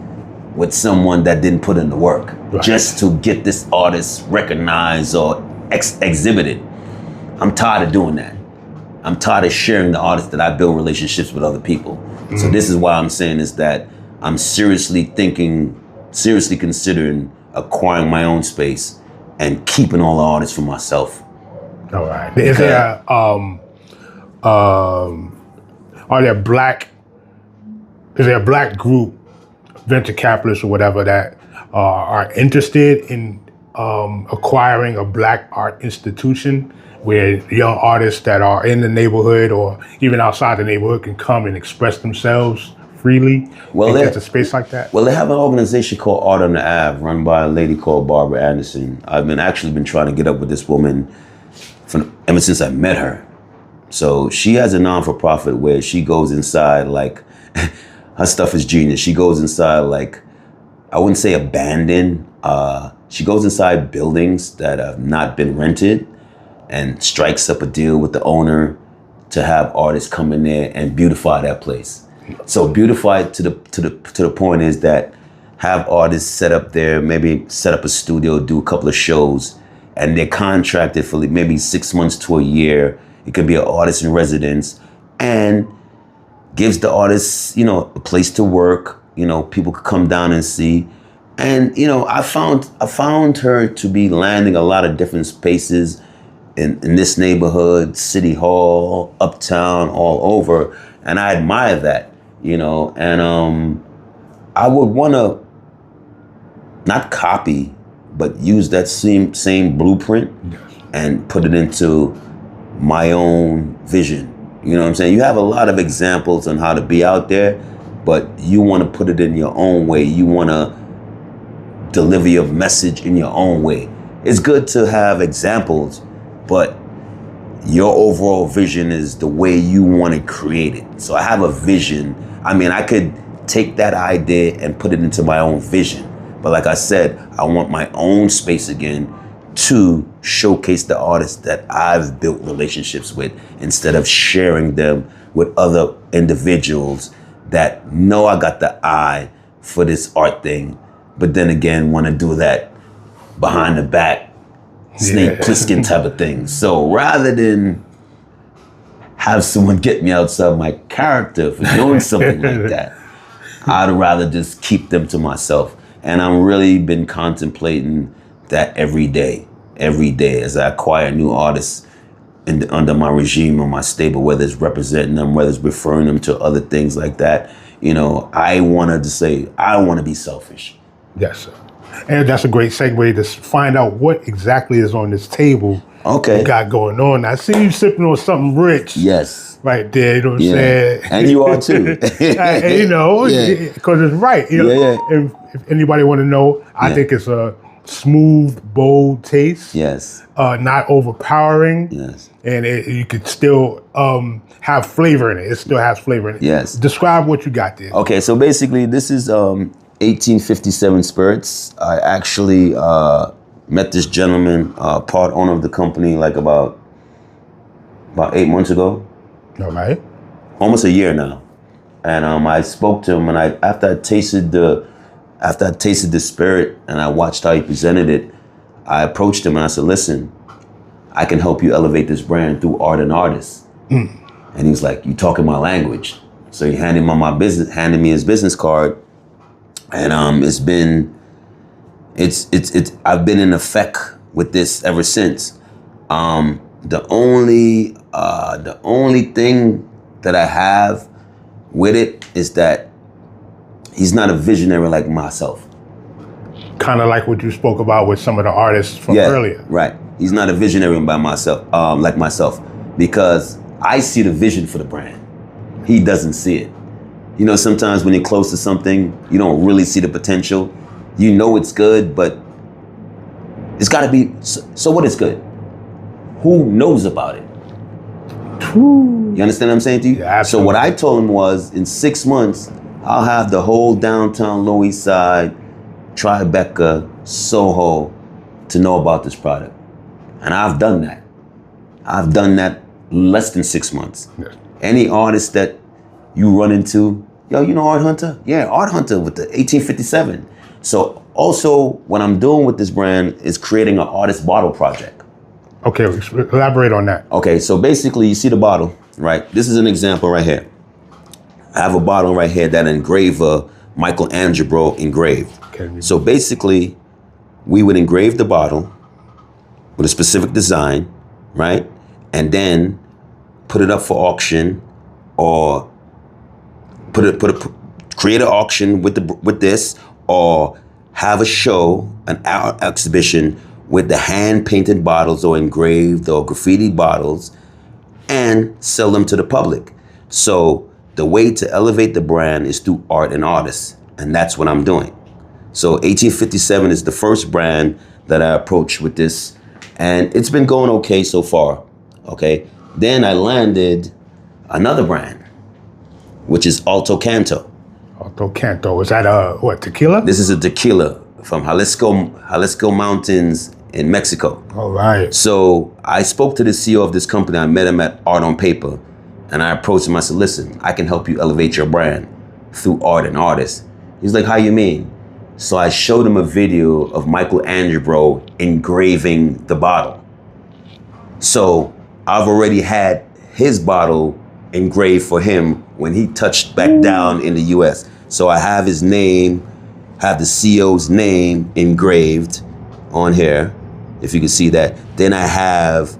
D: with someone that didn't put in the work just to get this artist recognized or exhibited. I'm tired of doing that. I'm tired of sharing the artists that I build relationships with other people. So this is why I'm saying is that I'm seriously considering acquiring my own space and keeping all the artists for myself.
C: All right. Is there a black group, venture capitalists or whatever, that are interested in acquiring a black art institution where young artists that are in the neighborhood or even outside the neighborhood can come and express themselves freely?
D: Well,
C: there's a space like that.
D: Well, they have an organization called Art on the Ave, run by a lady called Barbara Anderson. I've been trying to get up with this woman ever since I met her. So she has a non-for-profit where she goes inside, like, her stuff is genius. She goes inside, like, I wouldn't say abandoned. She goes inside buildings that have not been rented and strikes up a deal with the owner to have artists come in there and beautify that place. So beautify it to the point is that have artists set up there, maybe set up a studio, do a couple of shows, and they're contracted for maybe 6 months to a year. It could be an artist in residence, and gives the artists, a place to work. People could come down and see. And I found her to be landing a lot of different spaces in this neighborhood, City Hall, Uptown, all over, and I admire that. And I would want to not copy, but use that same blueprint and put it into my own vision. You know what I'm saying? You have a lot of examples on how to be out there, but you want to put it in your own way. You want to deliver your message in your own way. It's good to have examples, but your overall vision is the way you want to create it. So I have a vision. I could take that idea and put it into my own vision. But like I said, I want my own space again to showcase the artists that I've built relationships with, instead of sharing them with other individuals that know I got the eye for this art thing, but then again want to do that behind the back, Snake Plissken type of thing. So rather than have someone get me outside my character for doing something like that, I'd rather just keep them to myself. And I'm really been contemplating that every day as I acquire new artists under my regime or my stable, whether it's representing them, whether it's referring them to other things like that. I wanted to say, I want to be selfish.
C: Yes, sir. And that's a great segue to find out what exactly is on this table.
D: Okay.
C: You got going on. I see you sipping on something rich.
D: Yes.
C: Right there, you know what I'm saying?
D: And you are too.
C: Because it's right. If anybody want to know, I think it's a smooth, bold taste.
D: Yes.
C: Not overpowering.
D: Yes.
C: And you could still have flavor in it. It still has flavor in it.
D: Yes.
C: Describe what you got there.
D: Okay, so basically this is 1857 Spirits. I actually met this gentleman, part owner of the company, like about 8 months ago.
C: All right.
D: Almost a year now. And I spoke to him, and after I tasted the spirit and I watched how he presented it, I approached him and I said, listen, I can help you elevate this brand through art and artists. And he was like, you talking my language. So he handed me his business card. And I've been in effect with this ever since. The only thing that I have with it is that he's not a visionary like myself.
C: Kind of like what you spoke about with some of the artists from earlier.
D: Right. He's not a visionary by myself, like myself, because I see the vision for the brand. He doesn't see it. Sometimes when you're close to something, you don't really see the potential. You know it's good, but it's got to be. So what is good? Who knows about it? You understand what I'm saying to you?
C: Yeah,
D: so what I told him was, in 6 months, I'll have the whole downtown Lower East Side, Tribeca, Soho to know about this product. And I've done that. I've done that less than 6 months.
C: Yes.
D: Any artist that you run into, yo, you know Art Hunter? Yeah, Art Hunter with the 1857. So also what I'm doing with this brand is creating an artist bottle project.
C: Okay, elaborate on that.
D: Okay, so basically you see the bottle, right? This is an example right here. I have a bottle right here that engraver Michelangelo engraved.
C: Okay.
D: So basically, we would engrave the bottle with a specific design, right? And then put it up for auction, or create an auction with this, or have a show, an art exhibition with the hand-painted bottles or engraved or graffiti bottles, and sell them to the public. So the way to elevate the brand is through art and artists, and that's what I'm doing. So 1857 is the first brand that I approached with this, and it's been going okay so far, okay? Then I landed another brand, which is Alto Canto.
C: Alto Canto, is that what, tequila?
D: This is a tequila from Jalisco Mountains in Mexico.
C: All right.
D: So I spoke to the CEO of this company. I met him at Art on Paper, and I approached him. I said, listen, I can help you elevate your brand through art and artists. He's like, how you mean? So I showed him a video of Michelangelo engraving the bottle. So I've already had his bottle engraved for him when he touched back down in the US. So I have his name, have the CEO's name engraved on here, if you can see that. Then I have,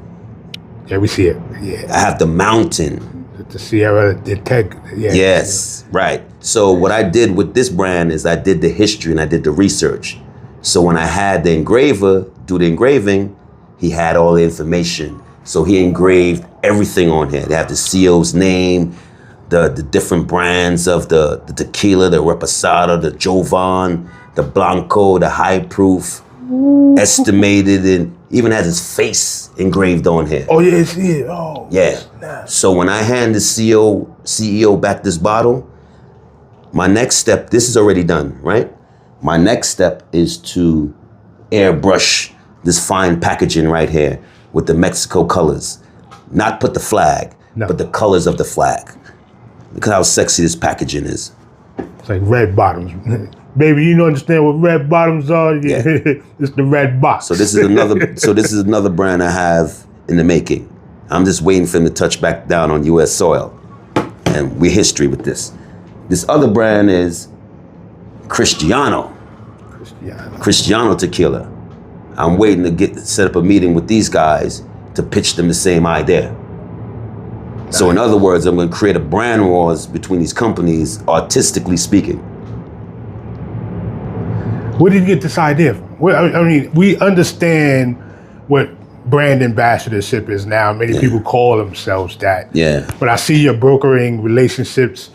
C: Yeah, we see it. Yeah.
D: I have the mountain.
C: The Sierra, the tech. Yeah.
D: Yes, right. So what I did with this brand is I did the history and I did the research. So when I had the engraver do the engraving, he had all the information. So he engraved everything on here. They have the CEO's name, the different brands of the tequila, the reposado, the Jovan, the Blanco, the high proof, estimated, and even has his face engraved on here.
C: Oh, yeah, see it. Oh.
D: Yeah.
C: Snap.
D: So when I hand the CEO back this bottle, my next step, this is already done, right? My next step is to airbrush this fine packaging right here with the Mexico colors. Not put the flag,
C: No.
D: but the colors of the flag. Look at how sexy this packaging is.
C: It's like red bottoms. Baby, you don't understand what red bottoms are? Yeah. It's the red box.
D: So this is another brand I have in the making. I'm just waiting for him to touch back down on US soil. And we history with this. This other brand is Cristiano Tequila. I'm waiting to set up a meeting with these guys to pitch them the same idea. So in other words, I'm going to create a brand wars between these companies, artistically speaking.
C: Where did you get this idea from? I mean, we understand what brand ambassadorship is now. Many people call themselves that.
D: Yeah.
C: But I see you're brokering relationships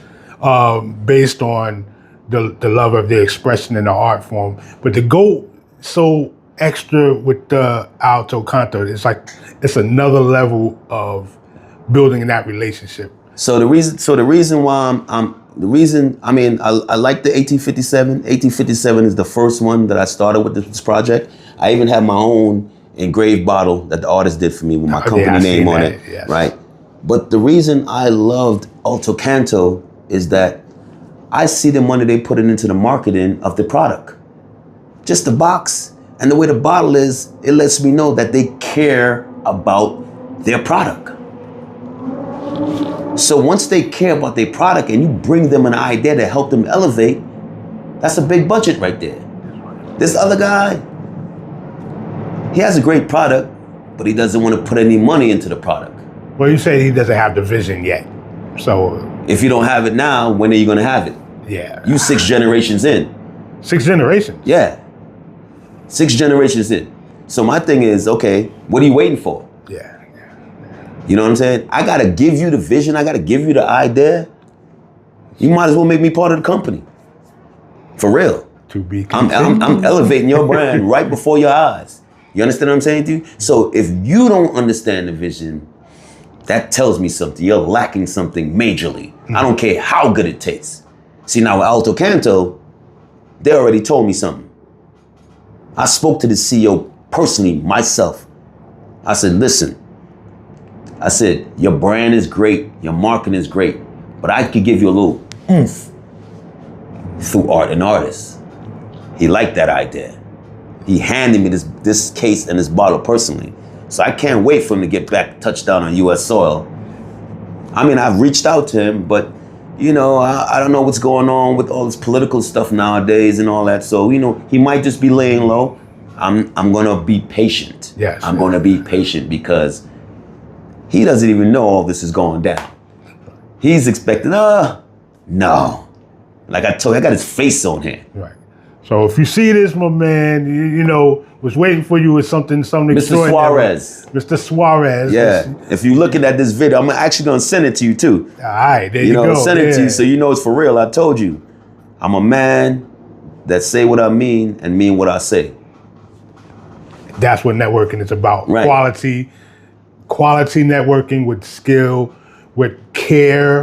C: based on the love of the expression in the art form. But to go so extra with the Alto Canto, it's like it's another level of building that relationship.
D: So the reason why I like the 1857. 1857 is the first one that I started with this project. I even have my own engraved bottle that the artist did for me with my company name on it,
C: yes.
D: right? But the reason I loved Alto Canto is that I see the money they put into the marketing of the product. Just the box and the way the bottle is, it lets me know that they care about their product. So once they care about their product and you bring them an idea to help them elevate, that's a big budget right there. This other guy, he has a great product, but he doesn't want to put any money into the product.
C: Well, you say he doesn't have the vision yet. So
D: if you don't have it now, when are you going to have it?
C: yeah.
D: You 6 generations in.
C: 6 generations.
D: Yeah. 6 generations in. So my thing is, okay, what are you waiting for?
C: Yeah.
D: You know what I'm saying? I got to give you the vision. I got to give you the idea. You might as well make me part of the company. For real.
C: To be
D: I'm elevating your brand right before your eyes. You understand what I'm saying to you? So if you don't understand the vision, that tells me something. You're lacking something majorly. I don't care how good it tastes. See, now with Alto Canto, they already told me something. I spoke to the CEO personally, myself. I said, listen, I said, your brand is great, your marketing is great, but I could give you a little oomph through art and artists. He liked that idea. He handed me this case and this bottle personally. So I can't wait for him to get back touchdown on US soil. I mean, I've reached out to him, but you know, I don't know what's going on with all this political stuff nowadays and all that. So, you know, he might just be laying low. I'm gonna be patient.
C: Yes.
D: I'm gonna be patient because he doesn't even know all this is going down. He's expecting, no. Like I told you, I got his face on here.
C: Right. So if you see this, my man, you know, was waiting for you with something
D: Mr.
C: extraordinary.
D: Suarez.
C: Mr. Suarez.
D: Yeah. If you're looking at this video, I'm actually gonna send it to you too.
C: All right, there you go.
D: Send it to you so you know it's for real. I told you, I'm a man that say what I mean and mean what I say.
C: That's what networking is about.
D: Right.
C: Quality networking with skill, with care,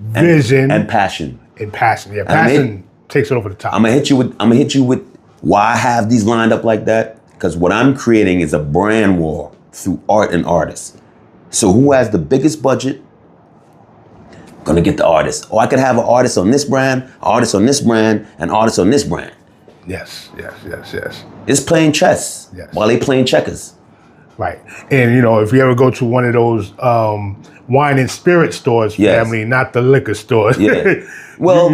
C: vision,
D: and passion.
C: And passion. Yeah, passion takes it over the top.
D: I'm gonna hit you with why I have these lined up like that. Because what I'm creating is a brand war through art and artists. So who has the biggest budget? Gonna get the artist. Or I could have an artist on this brand, an artist on this brand, and an artist on this brand.
C: Yes.
D: It's playing chess while they playing checkers.
C: Right. And you know, if you ever go to one of those wine and spirit stores, family, not the liquor stores.
D: Yeah. Well,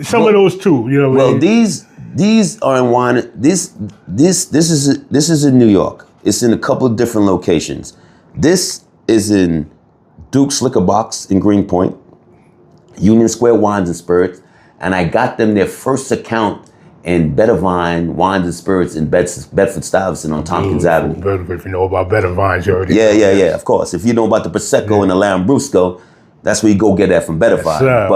C: some of those too. You know.
D: Well, these are in wine. This is in New York. It's in a couple of different locations. This is in Duke's Liquor Box in Greenpoint, Union Square Wines and Spirits, and I got them their first account in Better Vine Wines and Spirits in Bedford-Stuyvesant on Tompkins Avenue.
C: If you know about Better Vines, you already
D: Yeah, of course. If you know about the Prosecco and the Lambrusco, that's where you go get that from Better Vine.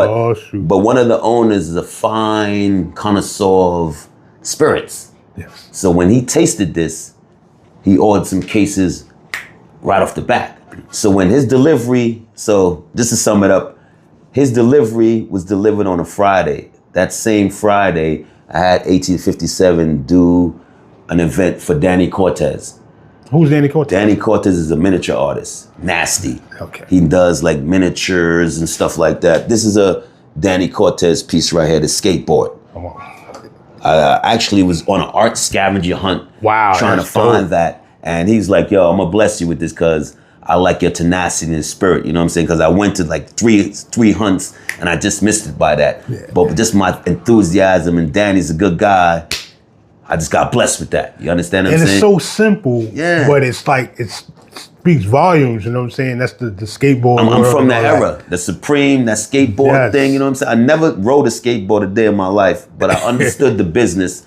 D: But one of the owners is a fine connoisseur of spirits.
C: Yes.
D: So when he tasted this, he ordered some cases right off the bat. So when his delivery, so just to sum it up, his delivery was delivered on a Friday. That same Friday, I had 1857 do an event for Danny Cortez.
C: Who's Danny Cortez?
D: Danny Cortez is a miniature artist. Nasty.
C: Okay.
D: He does like miniatures and stuff like that. This is a Danny Cortez piece right here, the skateboard.
C: Come on.
D: I actually was on an art scavenger hunt.
C: Wow.
D: Trying to find that. And he's like, yo, I'm gonna bless you with this because I like your tenacity and spirit, you know what I'm saying? Because I went to like three hunts and I just missed it by that. Yeah. But just my enthusiasm, and Danny's a good guy, I just got blessed with that. You understand what I'm saying?
C: And it's so simple, but it's like, it speaks volumes, you know what I'm saying? That's the skateboard.
D: I'm from that era, the Supreme, that skateboard thing, you know what I'm saying? I never rode a skateboard a day in my life, but I understood the business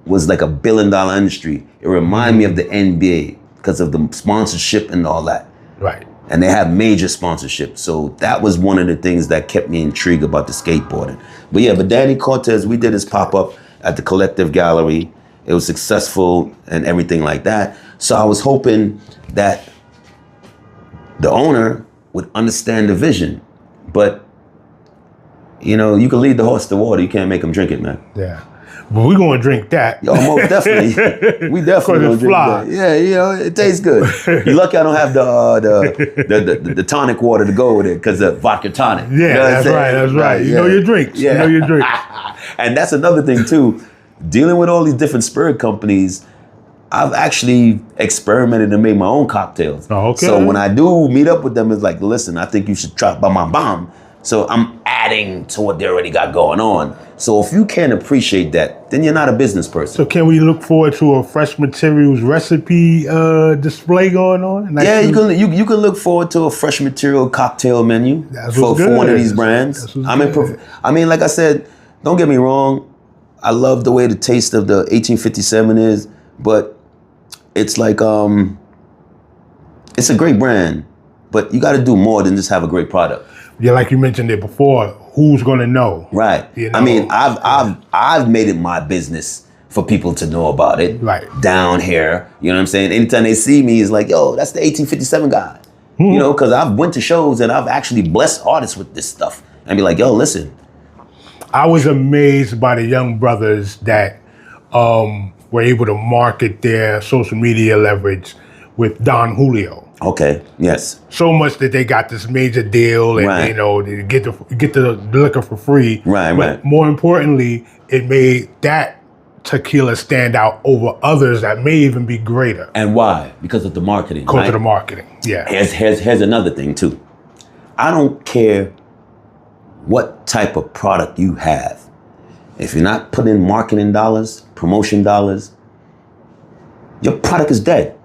D: was like $1 billion industry. It reminded me of the NBA because of the sponsorship and all that.
C: Right.
D: And they have major sponsorship. So that was one of the things that kept me intrigued about the skateboarding. But Danny Cortez, we did his pop-up at the Collective Gallery. It was successful and everything like that. So I was hoping that the owner would understand the vision. But, you know, you can lead the horse to water. You can't make him drink it, man.
C: Yeah. But we're going to drink that.
D: Yo, most definitely. We definitely going to drink that. Yeah, you know, it tastes good. You're lucky I don't have the tonic water to go with it because of vodka tonic.
C: Yeah,
D: you know
C: that's right. You know your drinks.
D: Yeah.
C: You know your drinks.
D: And that's another thing too. Dealing with all these different spirit companies, I've actually experimented and made my own cocktails.
C: Oh, okay.
D: So when I do meet up with them, it's like, listen, I think you should try bomb. So I'm adding to what they already got going on. So if you can't appreciate that, then you're not a business person.
C: So can we look forward to a fresh materials recipe display going on?
D: Yeah, you can look forward to a fresh material cocktail menu for one of these brands. I mean, like I said, don't get me wrong. I love the way the taste of the 1857 is, but it's like it's a great brand, but you got to do more than just have a great product.
C: Yeah, like you mentioned it before, who's gonna know?
D: Right.
C: You know?
D: I mean, I've made it my business for people to know about it.
C: Right.
D: Down here, you know what I'm saying? Anytime they see me, it's like, yo, that's the 1857 guy. You know, because I've went to shows and I've actually blessed artists with this stuff and be like, yo, listen.
C: I was amazed by the young brothers that were able to market their social media leverage with Don Julio.
D: Okay. Yes.
C: So much that they got this major deal, and
D: Right.
C: you know, they get the liquor for free.
D: Right,
C: but
D: right.
C: more importantly, it made that tequila stand out over others that may even be greater
D: And why? Because of the marketing.
C: because
D: right?
C: of the marketing. Yeah.
D: Here's another thing too. I don't care what type of product you have. If you're not putting in marketing dollars, promotion dollars, your product is dead.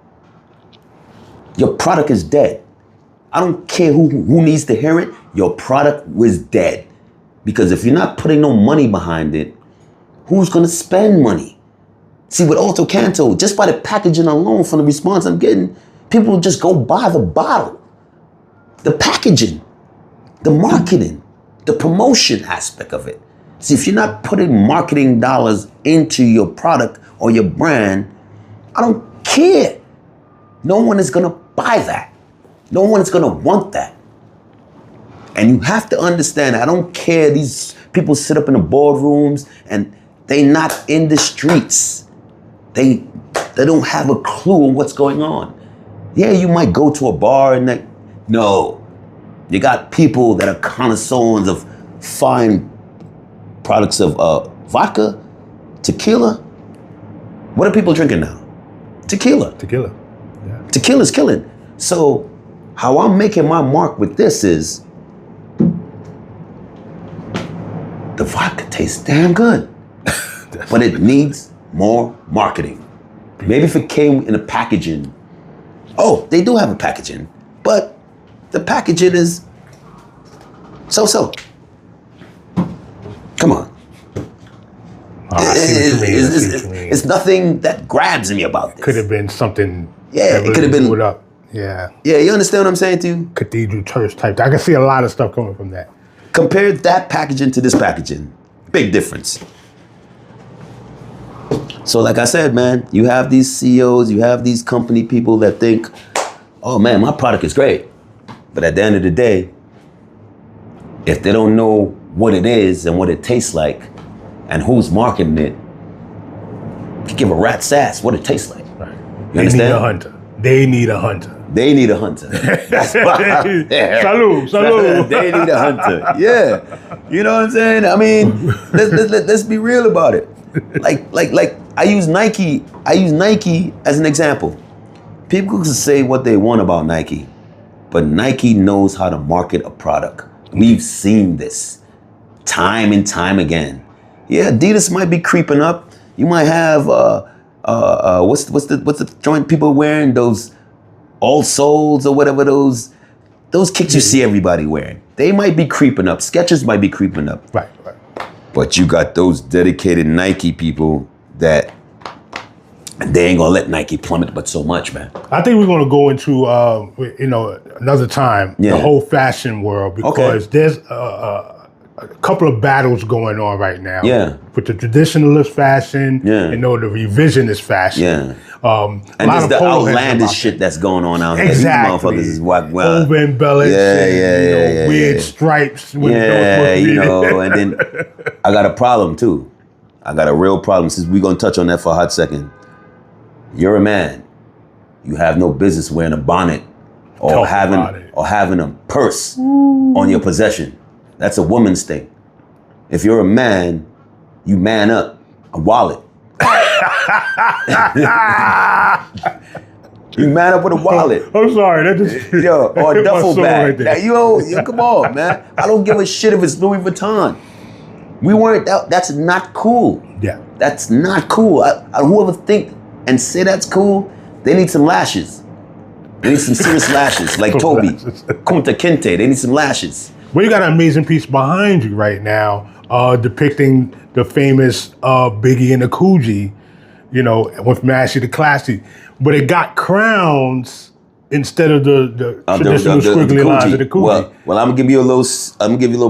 D: Your product is dead. I don't care who needs to hear it. Your product was dead. Because if you're not putting no money behind it, who's gonna spend money? See, with Alto Canto, just by the packaging alone, from the response I'm getting, people will just go buy the bottle. The packaging, the marketing, the promotion aspect of it. See, if you're not putting marketing dollars into your product or your brand, I don't care. No one is gonna buy that. No one is gonna want that. And you have to understand, I don't care, these people sit up in the boardrooms and they not in the streets. They don't have a clue on what's going on. Yeah, you might go to a bar and no. You got people that are connoisseurs of fine products of vodka, tequila. What are people drinking now? Tequila.
C: Tequila. Yeah.
D: Tequila's killing. So how I'm making my mark with this is the vodka tastes damn good, but it needs more marketing. Maybe if it came in a packaging, oh, they do have a packaging, but the packaging is so-so. Come on.
C: I see what you mean. I see what you mean.
D: It's nothing that grabs me about this.
C: Could have been something.
D: Yeah,
C: that
D: it could have been-
C: blew it up. Yeah.
D: Yeah, you understand what I'm saying to you?
C: Cathedral church type. I can see a lot of stuff coming from that.
D: Compare that packaging to this packaging. Big difference. So like I said, man, you have these CEOs, you have these company people that think, oh man, my product is great. But at the end of the day, if they don't know what it is and what it tastes like and who's marketing it, you give a rat's ass what it tastes like.
C: Right.
D: You understand?
C: They need a hunter. They need a hunter.
D: They need a hunter. That's why. Yeah.
C: Salud.
D: They need a hunter. Yeah. You know what I'm saying? I mean, let's be real about it. Like I use Nike as an example. People can say what they want about Nike, but Nike knows how to market a product. We've seen this time and time again. Yeah, Adidas might be creeping up. You might have what's the joint people wearing, those All Souls or whatever, those kicks you see everybody wearing. They might be creeping up. Skechers might be creeping up.
C: Right.
D: But you got those dedicated Nike people that they ain't gonna let Nike plummet but so much, man.
C: I think we're going to go into another time,
D: Yeah.
C: the whole fashion world, because there's a couple of battles going on right now.
D: Yeah.
C: With the traditionalist fashion,
D: Yeah.
C: and the revisionist fashion.
D: Yeah.
C: And
D: And there's the outlandish shit that's going on out here.
C: Exactly.
D: These motherfuckers is whack. Well,
C: over embellished,
D: Yeah,
C: weird stripes. When
D: yeah, and then I got a problem too. I got a real problem, since we're gonna touch on that for a hot second. You're a man. You have no business wearing a bonnet or having a purse on your possession. That's a woman's thing. If you're a man, you man up. A wallet. You man up with a wallet.
C: I'm sorry, that just
D: Or a
C: hit my
D: duffel
C: soul
D: bag.
C: right there.
D: Yo, come on, man. I don't give a shit if it's Louis Vuitton. We weren't. That's not cool.
C: Yeah.
D: That's not cool. Whoever think and say that's cool, they need some lashes. They need some serious lashes, like
C: Some
D: Toby,
C: lashes.
D: Kunta Kinte. They need some lashes.
C: Well, you got an amazing piece behind you right now, depicting the famous Biggie and the Coogee, with Massey the Classy, but it got crowns instead of the traditional squiggly lines of the Coogee.
D: Well, I'm gonna give you a little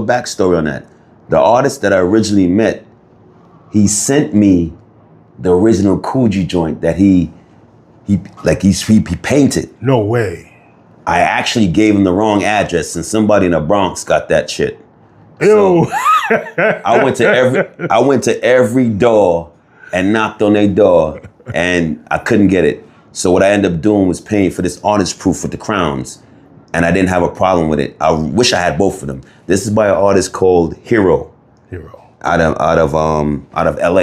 D: backstory on that. The artist that I originally met, he sent me the original Coogee joint that he painted.
C: No way.
D: I actually gave him the wrong address, and somebody in the Bronx got that shit.
C: Ew.
D: I went to every door and knocked on their door, and I couldn't get it. So what I ended up doing was paying for this artist proof with the crowns, and I didn't have a problem with it. I wish I had both of them. This is by an artist called Hero. Out of LA.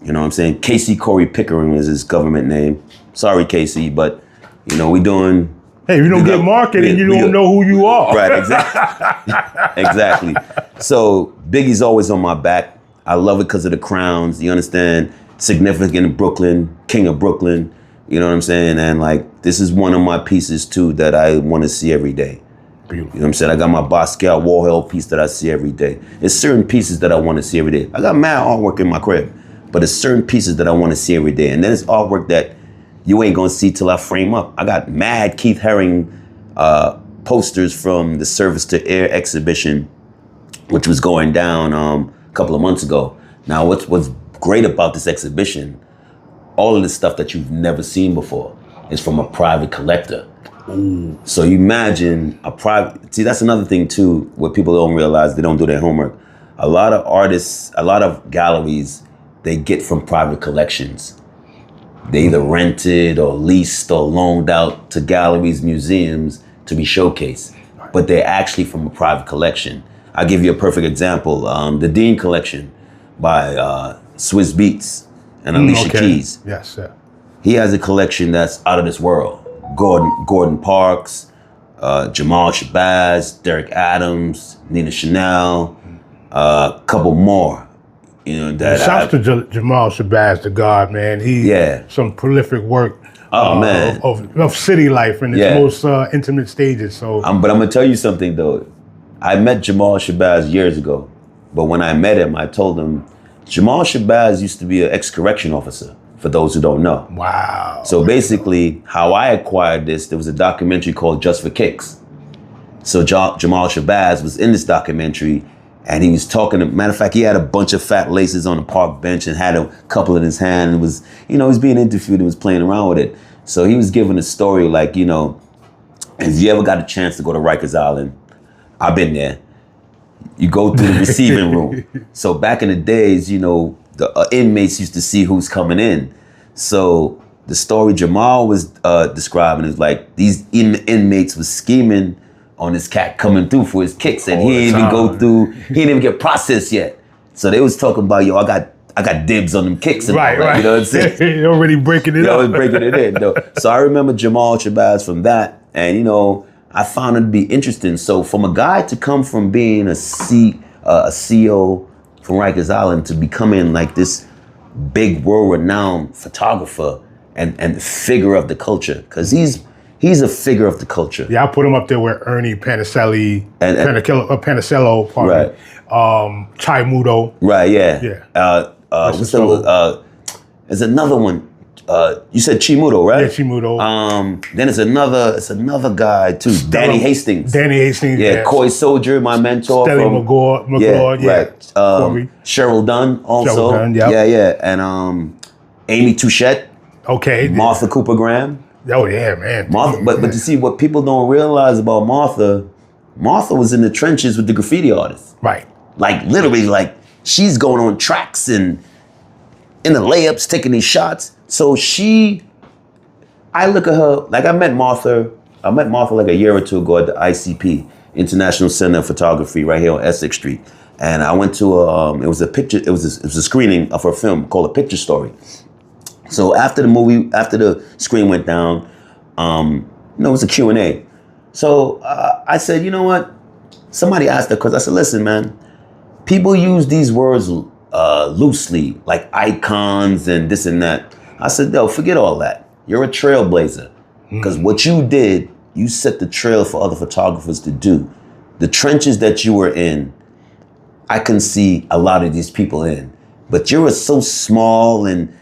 D: You know what I'm saying? Casey Corey Pickering is his government name. Sorry, Casey, but you know, we doing.
C: Hey, if you don't get marketing, you don't know who you are.
D: Right, exactly. Exactly. So Biggie's always on my back. I love it because of the crowns. You understand? Significant in Brooklyn, King of Brooklyn. You know what I'm saying? And like, this is one of my pieces too that I want to see every day.
C: Beautiful.
D: You know what I'm saying? I got my Basquiat Warhol piece that I see every day. There's certain pieces that I want to see every day. I got mad artwork in my crib, but there's certain pieces that I want to see every day. And then it's artwork that you ain't gonna see till I frame up. I got mad Keith Haring posters from the Service to Air exhibition, which was going down a couple of months ago. Now, what's great about this exhibition, all of the stuff that you've never seen before is from a private collector. Ooh. So you imagine a private, see, that's another thing too, what people don't realize, they don't do their homework. A lot of artists, a lot of galleries, they get from private collections. They either rented or leased or loaned out to galleries, museums to be showcased, but they're actually from a private collection. I'll give you a perfect example. The Dean collection by Swizz Beatz and Alicia Keys.
C: Yes, sir.
D: He has a collection that's out of this world. Gordon Parks, Jamal Shabazz, Derek Adams, Nina Chanel, a couple more. You know, that
C: shouts to Jamal Shabazz, the God, man. He some prolific work
D: man.
C: Of city life in its most intimate stages. So,
D: but I'm gonna tell you something though. I met Jamal Shabazz years ago, but when I met him, I told him Jamal Shabazz used to be an ex-correction officer. For those who don't know.
C: Wow.
D: So basically, how I acquired this, there was a documentary called Just for Kicks. So Jamal Shabazz was in this documentary, and he was talking. Matter of fact, he had a bunch of fat laces on a park bench and had a couple in his hand, and was, you know, he was being interviewed and was playing around with it. So he was giving a story like, you know, if you ever got a chance to go to Rikers Island, I've been there. You go through the receiving room. So back in the days, you know, the inmates used to see who's coming in. So the story Jamal was describing is like these inmates was scheming on this cat coming through for his kicks, and he didn't even go through. He didn't even get processed yet. So they was talking about, yo, I got dibs on them kicks, and
C: right.
D: You know what I'm saying?
C: You're already breaking it up.
D: Breaking it in. Though. So I remember Jamal Shabazz from that, and you know, I found it to be interesting. So from a guy to come from being a CO from Rikers Island to becoming like this big world-renowned photographer and figure of the culture, because he's a figure of the culture.
C: Yeah, I put him up there with Ernie Panicello, pardon.
D: Right.
C: Chai Muto.
D: Right. Yeah.
C: Yeah.
D: There's another one. You said Chimuto, right?
C: Yeah, Chimuto.
D: Then it's another guy too, Danny Hastings. Yeah, Coy Soldier, my mentor.
C: Stelly McGraw,
D: yeah. Right. Cheryl Dunn also. Yeah. And Amy Touchette.
C: Okay.
D: Martha Cooper Graham.
C: Oh yeah, man.
D: Martha, but you see what people don't realize about Martha was in the trenches with the graffiti artists.
C: Right.
D: Like literally, like she's going on tracks and in the layups, taking these shots. So I look at her, like I met Martha like a year or two ago at the ICP, International Center of Photography, right here on Essex Street. And I went to it was a screening of her film called A Picture Story. So after the screen went down, it was a Q&A. So I said, you know what? Somebody asked her, because I said, listen, man, people use these words loosely, like icons and this and that. I said, no, forget all that. You're a trailblazer. Because what you did, you set the trail for other photographers to do. The trenches that you were in, I can see a lot of these people in. But you were so small and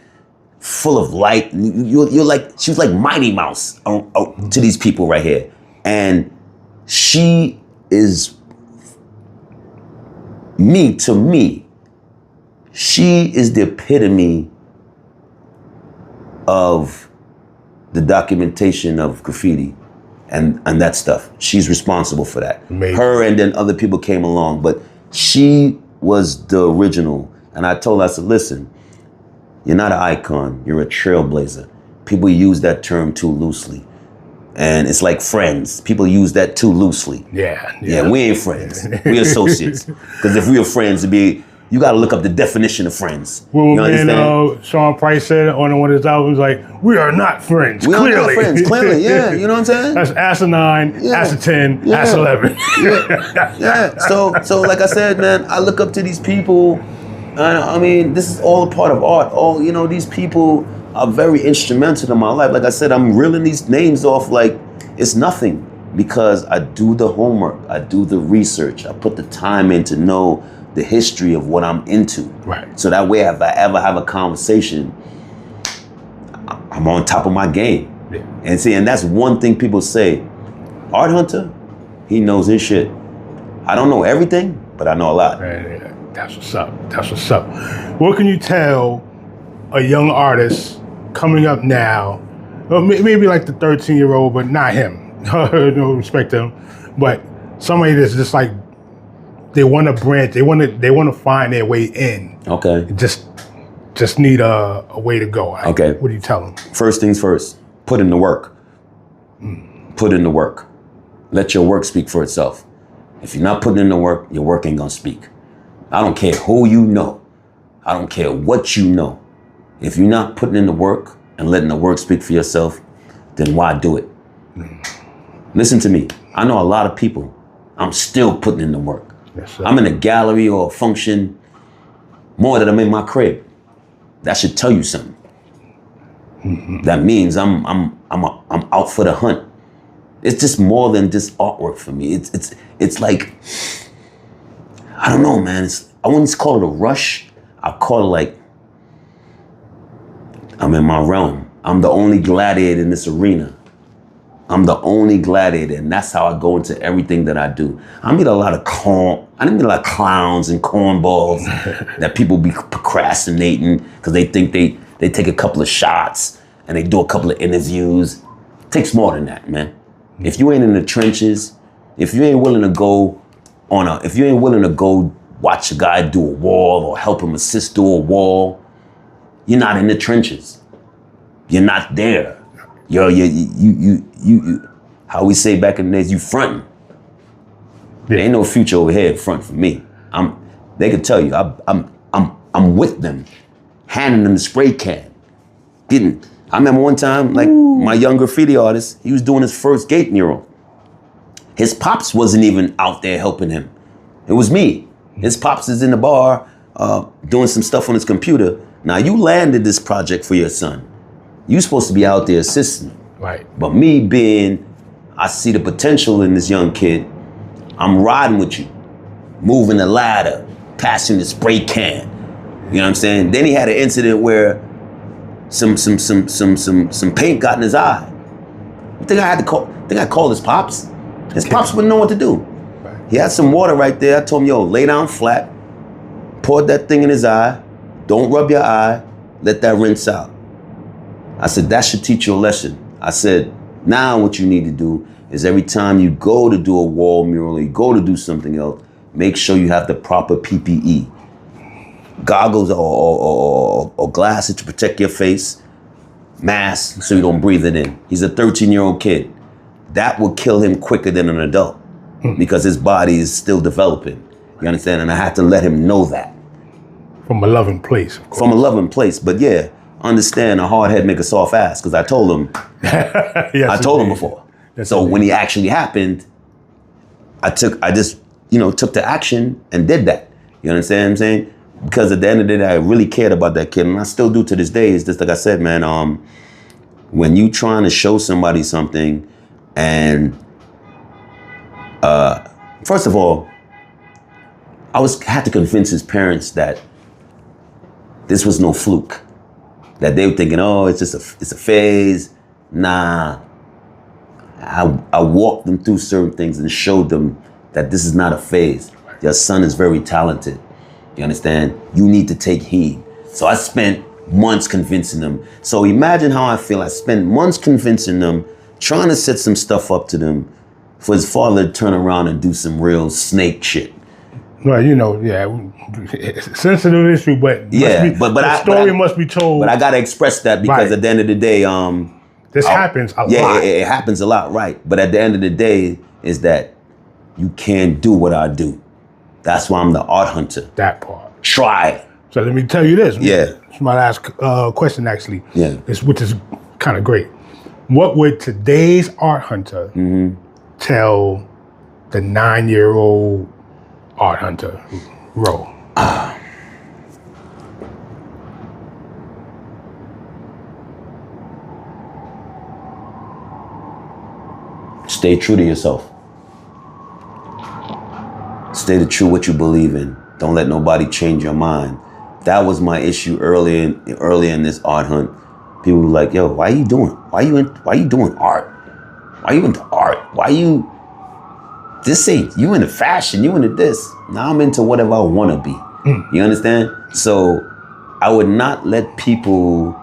D: full of light. You're like, she was like Mighty Mouse to these people right here. And she is, to me, she is the epitome of the documentation of graffiti and that stuff. She's responsible for that.
C: Amazing.
D: Her and then other people came along, but she was the original. And I told her, I said, listen, you're not an icon, you're a trailblazer. people use that term too loosely. And it's like friends. People use that too loosely. Yeah, we ain't friends. We associates. Because if we were friends, you got to look up the definition of friends.
C: Well,
D: you understand?
C: Sean Price said on one of his albums, like, we are not friends.
D: We
C: clearly.
D: are not friends, clearly, yeah. You know what I'm saying?
C: That's asinine, asinine,
D: Yeah.
C: 11.
D: Yeah. So like I said, man, I look up to these people. And I mean, this is all a part of art. These people are very instrumental in my life. Like I said, I'm reeling these names off like it's nothing because I do the homework. I do the research. I put the time in to know the history of what I'm into.
C: Right.
D: So that way, if I ever have a conversation, I'm on top of my game.
C: Yeah.
D: And that's one thing people say. Art Hunter, he knows his shit. I don't know everything, but I know a lot.
C: Yeah, that's what's up. That's what's up. What can you tell a young artist coming up now, or maybe like the 13-year-old, but not him. No respect to him, but somebody that's just like they want to branch, they want to find their way in.
D: Okay.
C: Just need a way to go.
D: Okay.
C: What do you tell them?
D: First things first. Put in the work. Put in the work. Let your work speak for itself. If you're not putting in the work, your work ain't gonna speak. I don't care who you know. I don't care what you know. If you're not putting in the work and letting the work speak for yourself, then why do it? Listen to me. I know a lot of people. I'm still putting in the work.
C: Yes, sir.
D: I'm in a gallery or a function more than I'm in my crib. That should tell you something. Mm-hmm. That means I'm out for the hunt. It's just more than just artwork for me. It's like, I don't know, man. I wouldn't call it a rush. I call it like I'm in my realm. I'm the only gladiator in this arena. I'm the only gladiator, and that's how I go into everything that I do. I meet a lot of clowns and cornballs that people be procrastinating because they think they take a couple of shots and they do a couple of interviews. It takes more than that, man. If you ain't in the trenches, if you ain't willing to go watch a guy do a wall or help him assist do a wall, you're not in the trenches. You're not there. You how we say back in the days, you fronting. There ain't no future over here front for me. They could tell you, I'm with them, handing them the spray can. I remember one time, like my young graffiti artist, he was doing his first gate mural. His pops wasn't even out there helping him. It was me. His pops is in the bar doing some stuff on his computer. Now you landed this project for your son. You supposed to be out there assisting.
C: Right.
D: But I see the potential in this young kid. I'm riding with you, moving the ladder, passing the spray can. You know what I'm saying? Then he had an incident where some paint got in his eye. I think I called his pops. His pops wouldn't know what to do. Right. He had some water right there. I told him, yo, lay down flat, poured that thing in his eye. Don't rub your eye. Let that rinse out. I said, that should teach you a lesson. I said, now what you need to do is every time you go to do a wall mural or you go to do something else, make sure you have the proper PPE. Goggles or glasses to protect your face, mask so you don't breathe it in. He's a 13-year-old kid. That will kill him quicker than an adult because his body is still developing. You understand? And I had to let him know that.
C: From a loving place, of course.
D: From a loving place, but yeah. Understand a hard head make a soft ass because I told him.
C: Yes,
D: I told him before.
C: Yes,
D: so when he actually happened, I just took the action and did that. You understand what I'm saying? Because at the end of the day, I really cared about that kid, and I still do to this day. It's just like I said, man. When you trying to show somebody something, and first of all, had to convince his parents that this was no fluke. That they were thinking, oh, it's a phase. Nah. I walked them through certain things and showed them that this is not a phase. Your son is very talented. You understand? You need to take heed. So I spent months convincing them. So imagine how I feel. I spent months convincing them, trying to set some stuff up to them for his father to turn around and do some real snake shit.
C: Well, you know, yeah, sensitive issue, but the story must be told.
D: But I gotta express that because at the end of the day,
C: this happens a lot.
D: Yeah, it happens a lot, right? But at the end of the day, is that you can't do what I do. That's why I'm the art hunter.
C: That part.
D: Try it.
C: So let me tell you this.
D: Yeah.
C: It's my last question, actually.
D: Yeah.
C: Which is kind of great. What would today's art hunter tell the 9-year-old art hunter, Ro?
D: Stay true to yourself. Stay true what you believe in. Don't let nobody change your mind. That was my issue early in this art hunt. People were like, "Yo, why you doing art? Why you into art? This ain't you into fashion, you into this." Now I'm into whatever I want to be. You understand? So I would not let people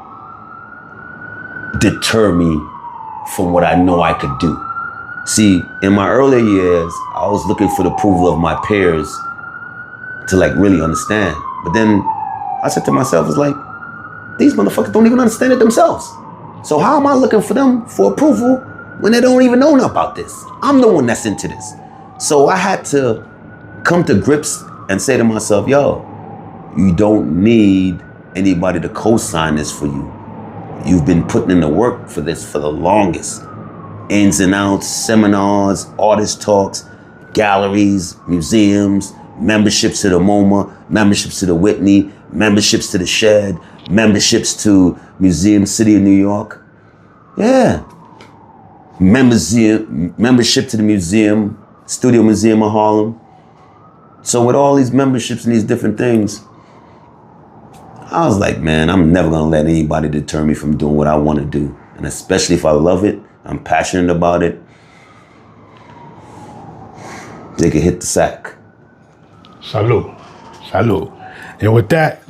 D: deter me from what I know I could do. See, in my earlier years, I was looking for the approval of my peers to like really understand. But then I said to myself, it's like, these motherfuckers don't even understand it themselves. So how am I looking for them for approval when they don't even know nothing about this? I'm the one that's into this. So I had to come to grips and say to myself, yo, you don't need anybody to co-sign this for you. You've been putting in the work for this for the longest. Ins and outs, seminars, artist talks, galleries, museums, memberships to the MoMA, memberships to the Whitney, memberships to the Shed, memberships to Museum City of New York. Yeah. Membership to the museum, Studio Museum of Harlem. So with all these memberships and these different things, I was like, man, I'm never gonna let anybody deter me from doing what I wanna do. And especially if I love it, I'm passionate about it, they can hit the sack.
C: Salute. Salute. And with that,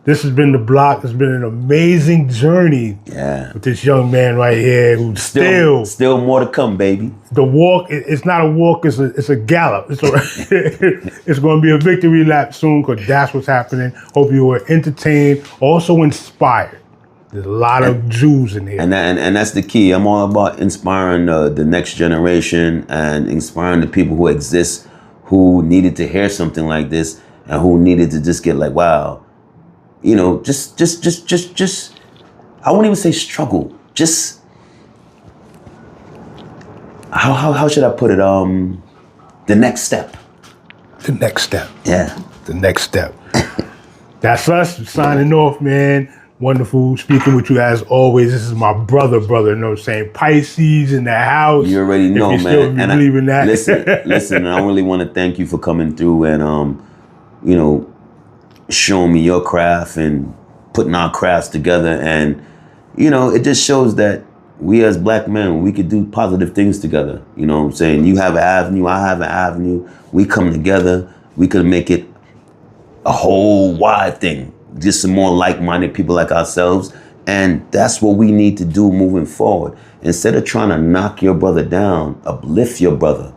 C: this has been The Block. It's been an amazing journey with this young man right here who's still
D: more to come, baby.
C: The walk, it's not a walk, it's a gallop. It's going to be a victory lap soon because that's what's happening. Hope you were entertained, also inspired. There's a lot of Jews in here.
D: And that's the key. I'm all about inspiring the next generation and inspiring the people who exist, who needed to hear something like this and who needed to just get like, wow, you know, just, I won't even say struggle. Just, how should I put it? The next step.
C: The next step.
D: Yeah.
C: The next step. That's us signing off, man. Wonderful speaking with you as always. This is my brother, you know what I'm saying? Pisces in the house.
D: You already know, man.
C: And believe in that.
D: Listen, I really want to thank you for coming through and, you know, showing me your craft and putting our crafts together. And, you know, it just shows that we as black men, we could do positive things together. You know what I'm saying? You have an avenue, I have an avenue. We come together, we could make it a whole wide thing. Just some more like-minded people like ourselves. And that's what we need to do moving forward. Instead of trying to knock your brother down, uplift your brother,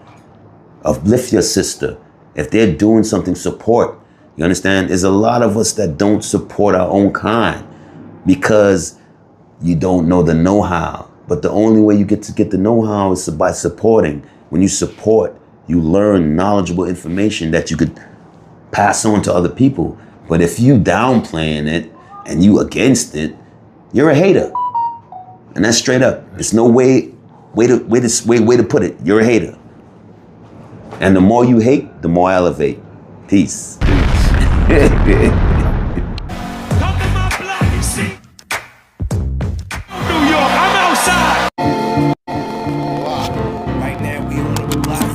D: uplift your sister. If they're doing something, support. You understand? There's a lot of us that don't support our own kind because you don't know the know-how. But the only way you get to get the know-how is by supporting. When you support, you learn knowledgeable information that you could pass on to other people. But if you downplaying it and you against it, you're a hater. And that's straight up. There's no way to put it. You're a hater. And the more you hate, the more I elevate. Peace.